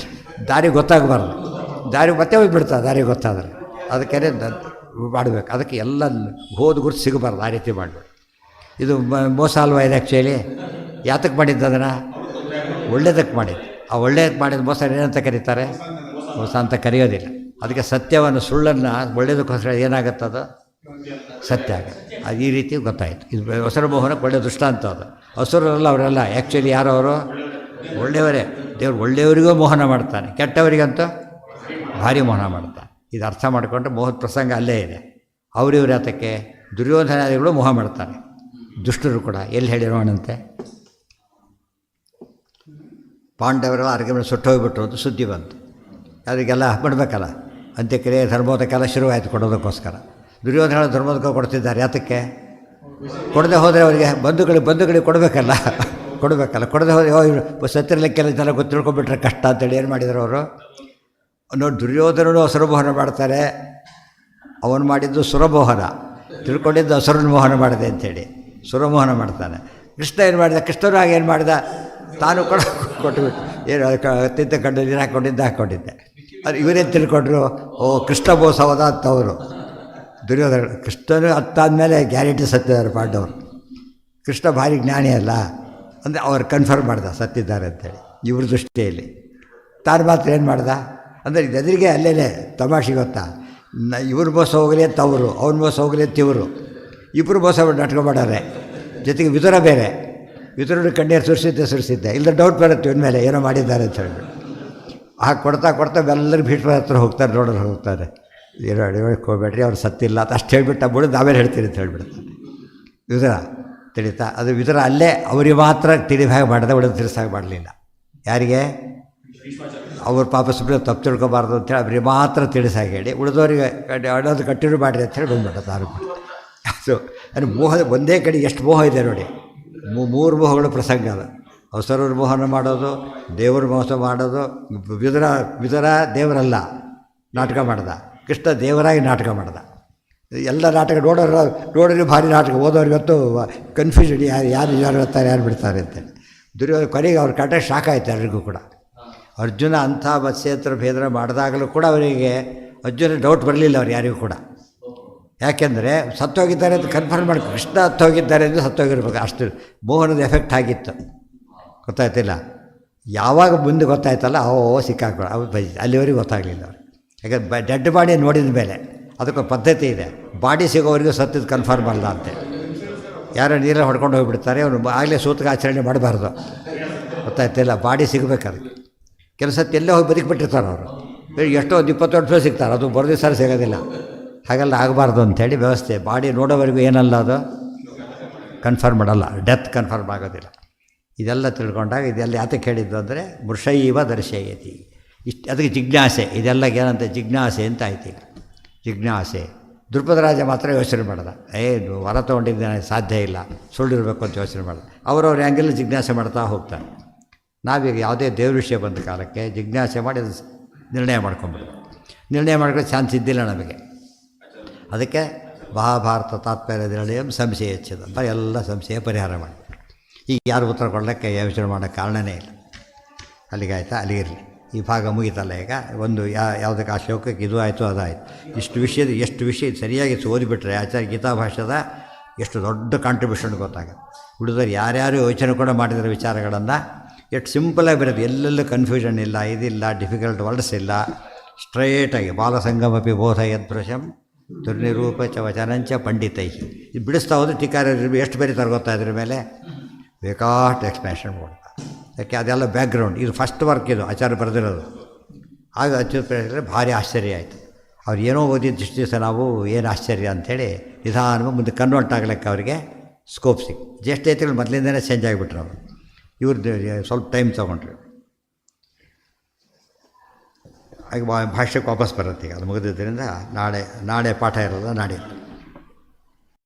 ದಾರಿ ಗೊತ್ತಾಗಬಾರ್ದು. ದಾರಿ ಮತ್ತೆ ಹೋಗ್ಬಿಡ್ತಾರೆ ದಾರಿ ಗೊತ್ತಾದರೆ. ಅದಕ್ಕೆ ಮಾಡಬೇಕು. ಅದಕ್ಕೆ ಎಲ್ಲ ಹೋದ ಗುರುತು ಸಿಗಬಾರ್ದು, ಆ ರೀತಿ ಮಾಡಬೇಡಿ. ಇದು ಮೋಸ ಅಲ್ವಾ ಇದು ಆ್ಯಕ್ಚುಲಿ? ಯಾತಕ್ಕೆ ಮಾಡಿದ್ದು ಅದನ್ನು? ಒಳ್ಳೇದಕ್ಕೆ ಮಾಡಿದ್ದು. ಆ ಒಳ್ಳೇದಕ್ಕೆ ಮಾಡಿದ ಮೋಸ ಏನಂತ ಕರೀತಾರೆ? ಮೋಸ ಅಂತ ಕರೆಯೋದಿಲ್ಲ. ಅದಕ್ಕೆ ಸತ್ಯವನ್ನು ಸುಳ್ಳನ್ನು ಒಳ್ಳೇದಕ್ಕೋಸ್ಕರ ಏನಾಗುತ್ತದು? ಸತ್ಯ ಆಗುತ್ತೆ. ಅದು ಈ ರೀತಿ ಗೊತ್ತಾಯಿತು. ಇದು ಹೊಸರ ಮೋಹನಕ್ಕೆ ಒಳ್ಳೆಯ ದೃಷ್ಟಾಂತ ಅದು. ಹಸುರಲ್ಲ ಅವರೆಲ್ಲ, ಆ್ಯಕ್ಚುಲಿ ಯಾರು ಅವರು? ಒಳ್ಳೆಯವರೇ. ದೇವ್ರು ಒಳ್ಳೆಯವರಿಗೂ ಮೋಹನ ಮಾಡ್ತಾನೆ, ಕೆಟ್ಟವರಿಗಂತೂ ಭಾರಿ ಮೋಹನ ಮಾಡ್ತಾನೆ. ಇದು ಅರ್ಥ ಮಾಡಿಕೊಂಡ್ರೆ ಮೋಹದ ಪ್ರಸಂಗ ಅಲ್ಲೇ ಇದೆ. ಅವರಿವ್ರು ಯಾತಕ್ಕೆ? ದುರ್ಯೋಧನಾದಿಗಳು ಮೋಹ ಮಾಡ್ತಾನೆ, ದುಷ್ಟರು ಕೂಡ. ಎಲ್ಲಿ ಹೇಳಿರೋಣಂತೆ? ಪಾಂಡವರೆಲ್ಲ ಅರ್ಗೆ ಸುಟ್ಟೋಗ್ಬಿಟ್ರು ಅಂತ ಸುದ್ದಿ ಬಂತು. ಅದಕ್ಕೆಲ್ಲ ಮಾಡಬೇಕಲ್ಲ, ಅಂತ್ಯಕ್ರಿಯೆ ಧರ್ಮೋದಕ್ಕೆಲ್ಲ ಶುರುವಾಯಿತು ಕೊಡೋದಕ್ಕೋಸ್ಕರ. ದುರ್ಯೋಧನ ಧರ್ಮೋದಕ ಕೊಡ್ತಿದ್ದಾರೆ, ಯಾತಕ್ಕೆ? ಕೊಡದೆ ಹೋದರೆ ಅವರಿಗೆ ಬಂಧುಗಳಿಗೆ ಕೊಡಬೇಕಲ್ಲ, ಕೊಡದೆ ಹೋದರೆ ಸತ್ತಿರಲಿಕ್ಕೆಲ್ಲ ಜನ ತಿಳ್ಕೊಂಡ್ಬಿಟ್ರೆ ಕಷ್ಟ ಅಂತೇಳಿ ಏನು ಮಾಡಿದ್ರು ಅವರು? ನೋಡಿ, ದುರ್ಯೋಧನನು ಅಸುರಮೋಹನ ಮಾಡ್ತಾರೆ. ಅವನು ಮಾಡಿದ್ದು ಸುರಮೋಹನ, ತಿಳ್ಕೊಂಡಿದ್ದು ಅಸುರನ ಮೋಹನ ಮಾಡಿದೆ ಅಂಥೇಳಿ ಸುರಮೋಹನ ಮಾಡ್ತಾನೆ. ಕೃಷ್ಣ ಏನು ಮಾಡಿದ? ಕೃಷ್ಣನು ಆಗ ಏನು ಮಾಡಿದ? ತಾನು ಕೊಟ್ಟುಬಿಟ್ಟು ಏನು ತಿಂತ ಕಂಡು ನೀರು ಹಾಕ್ಕೊಂಡಿದ್ದೆ. ಅದು ಇವರೇನು ತಿಳ್ಕೊಂಡ್ರು? ಓ, ಕೃಷ್ಣ ಮೋಸ ಹೋದ ಅಂತವರು ದುರ್ಯೋಧನ. ಕೃಷ್ಣನು ಹತ್ತಾದಮೇಲೆ ಗ್ಯಾರಂಟಿ ಸತ್ತಿದ್ದಾರೆ ಪಾಂಡವರು. ಕೃಷ್ಣ ಭಾರಿ ಜ್ಞಾನಿ ಅಲ್ಲ ಅಂದರೆ ಅವ್ರು ಕನ್ಫರ್ಮ್ ಮಾಡ್ದ ಸತ್ತಿದ್ದಾರೆ ಅಂತೇಳಿ ಇವ್ರ ದೃಷ್ಟಿಯಲ್ಲಿ. ತಾನು ಮಾತ್ರ ಏನು ಮಾಡ್ದ ಅಂದರೆ ಎದುರಿಗೆ ಅಲ್ಲೇ ತಮಾಷೆ ಗೊತ್ತಾ? ಇವ್ರ ಮೋಸ ಹೋಗಲಿ ಅಂತ ಅವರು, ಅವ್ರ ಮೋಸ ಹೋಗಲಿ ಅಂತ ಇವರು, ಇಬ್ಬರು ಮೋಸ ನಾಟಕ ಮಾಡಾರೆ. ಜೊತೆಗೆ ವಿದುರ ಬೇರೆ, ವಿದುರನ ಕಣ್ಣೀರು ಸುರಿಸಿದ್ದೆ ಇಲ್ಲ ಡೌಟ್ ಬರುತ್ತೆ ಇವನ ಮೇಲೆ ಏನೋ ಮಾಡಿದ್ದಾರೆ ಅಂತ ಹೇಳ್ಬಿಟ್ಟು. ಹಾಗೆ ಕೊಡ್ತಾ ಎಲ್ಲರೂ ಭೀಷ್ಮರ ಹತ್ರ ಹೋಗ್ತಾರೆ, ನೋಡೋರು ಹೋಗ್ತಾರೆ. ಏನೋ ಅಡಿವಳಕ್ಕೆ ಹೋಗ್ಬೇಡ್ರಿ, ಅವ್ರು ಸತ್ತಿಲ್ಲ ಅಂತ ಅಷ್ಟು ಹೇಳ್ಬಿಟ್ಟು ಬಿಡೋದು, ಆಮೇಲೆ ಹೇಳ್ತೀನಿ ಅಂತ ಹೇಳ್ಬಿಡ್ತಾರೆ ವಿದುರ. ತಿಳಿತಾ? ಅದು ವಿದುರ ಅಲ್ಲೇ ಅವರಿಗೆ ಮಾತ್ರ ತಿಳಿಭಾಗ ಮಾಡಿದೆ, ಉಳಿದು ತಿಳಿಸಾಗಿ ಮಾಡಲಿಲ್ಲ. ಯಾರಿಗೆ? ಅವ್ರ ಪಾಪ ಸುಮ್ಮನೆ ತಪ್ಪು ತಿಳ್ಕೊಬಾರ್ದು ಅಂತೇಳಿ ಅವ್ರಿಗೆ ಮಾತ್ರ ತಿಳಿಸಾಗಿ ಹೇಳಿ, ಉಳಿದವರಿಗೆ ಅಡೋದು ಕಂಟಿನ್ಯೂ ಮಾಡಿರಿ ಅಂತೇಳಿ ಬಂದ್ಬಿಟ್ಟೆ ಆರು. ಅದು ಅದು ಮೋಹ ಒಂದೇ ಕಡೆ ಎಷ್ಟು ಮೋಹ ಇದೆ ನೋಡಿ. ಮೂರು ಮೋಹಗಳು ಪ್ರಸಂಗ ಅದು. ಅವಸರವ್ರ ಮೋಹನ ಮಾಡೋದು, ದೇವ್ರ ಮೋಸ ಮಾಡೋದು. ವಿದುರ ದೇವರಲ್ಲ, ನಾಟಕ ಮಾಡ್ದ. ಕೃಷ್ಣ ದೇವರಾಗಿ ನಾಟಕ ಮಾಡ್ದ. ಎಲ್ಲ ನಾಟಕ ನೋಡೋರಿಗೆ ಭಾರಿ ನಾಟಕ, ಓದೋರಿಗಂತೂ ಕನ್ಫ್ಯೂಷನ್, ಯಾರು ಹೇಳ್ತಾರೆ ಯಾರು ಬಿಡ್ತಾರೆ ಅಂತೇಳಿ. ದುರ್ಯೋಧನ ಕೊನೆಗೆ ಅವ್ರ ಕಾಟ ಶಾಕ್ ಆಯಿತು ಎಲ್ಲರಿಗೂ ಕೂಡ. ಅರ್ಜುನ ಅಂಥ ಮತ್ಸ್ಯೇತರ ಭೇದನ ಮಾಡಿದಾಗಲೂ ಕೂಡ ಅವರಿಗೆ ಅರ್ಜುನ ಡೌಟ್ ಬರಲಿಲ್ಲ ಅವ್ರು ಯಾರಿಗೂ ಕೂಡ. ಯಾಕೆಂದರೆ ಸತ್ತೋಗಿದ್ದಾರೆ ಅಂತ ಕನ್ಫರ್ಮ್ ಮಾಡಿ, ಕೃಷ್ಣ ಹತ್ತೋಗಿದ್ದಾರೆ ಅಂದರೆ ಸತ್ತೋಗಿರ್ಬೇಕು, ಅಷ್ಟು ಮೋಹನದ ಎಫೆಕ್ಟ್ ಆಗಿತ್ತು. ಗೊತ್ತಾಯ್ತಿಲ್ಲ? ಯಾವಾಗ ಮುಂದೆ ಗೊತ್ತಾಯ್ತಲ್ಲ, ಸಿಕ್ಕಾಕೊಳ್ಳ ಅವು ಅಲ್ಲಿವರೆಗೂ ಗೊತ್ತಾಗಲಿಲ್ಲ ಅವ್ರು. ಯಾಕಂದ್ರೆ ಡೆಡ್ ಬಾಡಿ ನೋಡಿದ ಮೇಲೆ ಅದಕ್ಕೊಂದು ಪದ್ಧತಿ ಇದೆ. ಬಾಡಿ ಸಿಗೋವರೆಗೂ ಸತ್ತಿದ್ದು ಕನ್ಫರ್ಮ್ ಅಲ್ಲ ಅಂತೇಳಿ. ಯಾರೋ ನೀರಲ್ಲಿ ಹೊಡ್ಕೊಂಡು ಹೋಗಿಬಿಡ್ತಾರೆ, ಅವನು ಆಗಲೇ ಸೂತಕ ಆಚರಣೆ ಮಾಡಬಾರ್ದು. ಗೊತ್ತಾಯ್ತಿಲ್ಲ? ಬಾಡಿ ಸಿಗಬೇಕು ಅದಕ್ಕೆ. ಕೆಲಸ ಎಲ್ಲೇ ಹೋಗಿ ಬದುಕಿಬಿಟ್ಟಿರ್ತಾರೆ ಅವರು. ಎಷ್ಟೋ 20 ವರ್ಷ ಸಿಗ್ತಾರೆ, ಅದು ಬರೋದೇ ಸರಿ ಸಿಗೋದಿಲ್ಲ. ಹಾಗೆಲ್ಲ ಆಗಬಾರ್ದು ಅಂಥೇಳಿ ವ್ಯವಸ್ಥೆ. ಬಾಡಿ ನೋಡೋವರೆಗೂ ಏನಲ್ಲ, ಅದು ಕನ್ಫರ್ಮ್ ಮಾಡಲ್ಲ, ಡೆತ್ ಕನ್ಫರ್ಮ್ ಆಗೋದಿಲ್ಲ. ಇದೆಲ್ಲ ತಿಳ್ಕೊಂಡಾಗ ಇದೆಲ್ಲ ಯಾತಕ್ಕೆ ಹೇಳಿದ್ದು ಅಂದರೆ ಮೃಷೈವ ದರ್ಶಯತಿ. ಇಷ್ಟು ಅದಕ್ಕೆ ಜಿಜ್ಞಾಸೆ. ಇದೆಲ್ಲ ಏನಂತ ಜಿಜ್ಞಾಸೆ ಅಂತ ಆಯ್ತು. ಜಿಜ್ಞಾಸೆ. ದ್ರುಪದ ರಾಜ ಮಾತ್ರ ಯೋಚನೆ ಮಾಡ್ದ, ಏನು ವರ ತೊಗೊಂಡಿದ್ದಾನೆ, ಸಾಧ್ಯ ಇಲ್ಲ, ಸುಳ್ಳಿರಬೇಕು ಅಂತ ಯೋಚನೆ ಮಾಡ್ದ. ಅವರವ್ರ ಹ್ಯಾಂಗೆಲ್ಲ ಜಿಜ್ಞಾಸೆ ಮಾಡ್ತಾ ಹೋಗ್ತಾರೆ. ನಾವೀಗ ಯಾವುದೇ ದೇವ್ರ ವಿಷಯ ಬಂದ ಕಾಲಕ್ಕೆ ಜಿಜ್ಞಾಸೆ ಮಾಡಿ ಅದು ನಿರ್ಣಯ ಮಾಡ್ಕೊಂಬಿಡೋದು. ನಿರ್ಣಯ ಮಾಡ್ಕೊಳ್ಳೋ ಚಾನ್ಸ್ ಇದ್ದಿಲ್ಲ ನಮಗೆ. ಅದಕ್ಕೆ ಮಹಾಭಾರತ ತಾತ್ಪರ್ಯ ನಿರ್ಣಯ ಸಂಶಯ ಹೆಚ್ಚಿದ ಅಂತ ಎಲ್ಲ ಸಂಶಯ ಪರಿಹಾರ ಮಾಡಿ. ಈಗ ಯಾರು ಉತ್ತರ ಕೊಡಲಿಕ್ಕೆ ಯೋಚನೆ ಮಾಡೋಕ್ಕೆ ಕಾರಣವೇ ಇಲ್ಲ. ಅಲ್ಲಿಗಾಯ್ತಾ? ಅಲ್ಲಿಗಿರಲಿ. ಈ ಭಾಗ ಮುಗಿತಲ್ಲ. ಈಗ ಒಂದು ಯಾವುದಕ್ಕೆ ಆ ಶ್ಲೋಕಕ್ಕೆ ಇದು ಆಯಿತು ಅದಾಯಿತು. ಎಷ್ಟು ವಿಷಯ ಸರಿಯಾಗಿ ಓದಿಬಿಟ್ರೆ ಆಚಾರ್ಯ ಗೀತಾ ಭಾಷ್ಯದ ಎಷ್ಟು ದೊಡ್ಡ ಕಾಂಟ್ರಿಬ್ಯೂಷನ್ ಗೊತ್ತಾಗುತ್ತೆ. ಉಳಿದವರು ಯಾರ್ಯಾರು ಯೋಚನೆ ಕೂಡ ಮಾಡಿದರೆ ವಿಚಾರಗಳನ್ನು ಎಷ್ಟು ಸಿಂಪಲಾಗಿ ಬರೋದು. ಎಲ್ಲೆಲ್ಲೂ ಕನ್ಫ್ಯೂಷನ್ ಇಲ್ಲ, ಇದಿಲ್ಲ, ಡಿಫಿಕಲ್ಟ್ ವರ್ಡ್ಸ್ ಇಲ್ಲ. ಸ್ಟ್ರೈಟಾಗಿ ಬಾಲಸಂಗಮಪಿ ಬೋಧ ಯದ್ಭೃಶಂ ದುರ್ನಿರೂಪ ಚ ವಚನಂಚ ಪಂಡಿತೈ. ಇದು ಬಿಡಿಸ್ತಾ ಹೋದ್ರೆ ಟೀಕಾರ ಎಷ್ಟು ಬರೀತಾರೆ ಗೊತ್ತಾ? ಇದ್ರ ಮೇಲೆ ಬೇಕಾಷ್ಟು ಎಕ್ಸ್ಪ್ಯಾಷನ್ ಮಾಡ್ತಾರೆ. ಯಾಕೆ ಅದೆಲ್ಲ ಬ್ಯಾಕ್ಗ್ರೌಂಡ್. ಇದು ಫಸ್ಟ್ ವರ್ಕ್, ಇದು ಆಚಾರ್ಯ ಬರೆದಿರೋದು. ಆಗ ಅಚ್ಯುತ ಭಾರಿ ಆಶ್ಚರ್ಯ ಆಯಿತು. ಅವ್ರು ಏನೋ ಓದಿದ್ದು ಇಷ್ಟು ದಿವಸ ನಾವು ಏನು ಆಶ್ಚರ್ಯ ಅಂಥೇಳಿ ನಿಧಾನವಾಗಿ ಮುಂದೆ ಕನ್ವರ್ಟ್ ಆಗ್ಲಿಕ್ಕೆ ಅವರಿಗೆ ಸ್ಕೋಪ್ ಸಿಕ್ಕು. ಜ್ಯೇಷ್ಠೇತಿಗಳು ಮೊದಲಿಂದನೇ ಚೇಂಜ್ ಆಗಿಬಿಟ್ರು ಅವರು. ಇವ್ರದ್ದು ಸ್ವಲ್ಪ ಟೈಮ್ ತೊಗೊಂಡ್ರು. ಹಾಗೆ ಭಾಷ್ಯಕ್ಕೆ ವಾಪಸ್ ಬರುತ್ತೆ. ಈಗ ಅದು ಮುಗಿದಿದ್ದರಿಂದ ನಾಳೆ ಪಾಠ ಇರೋದು ನಾಡಿದ್ದು.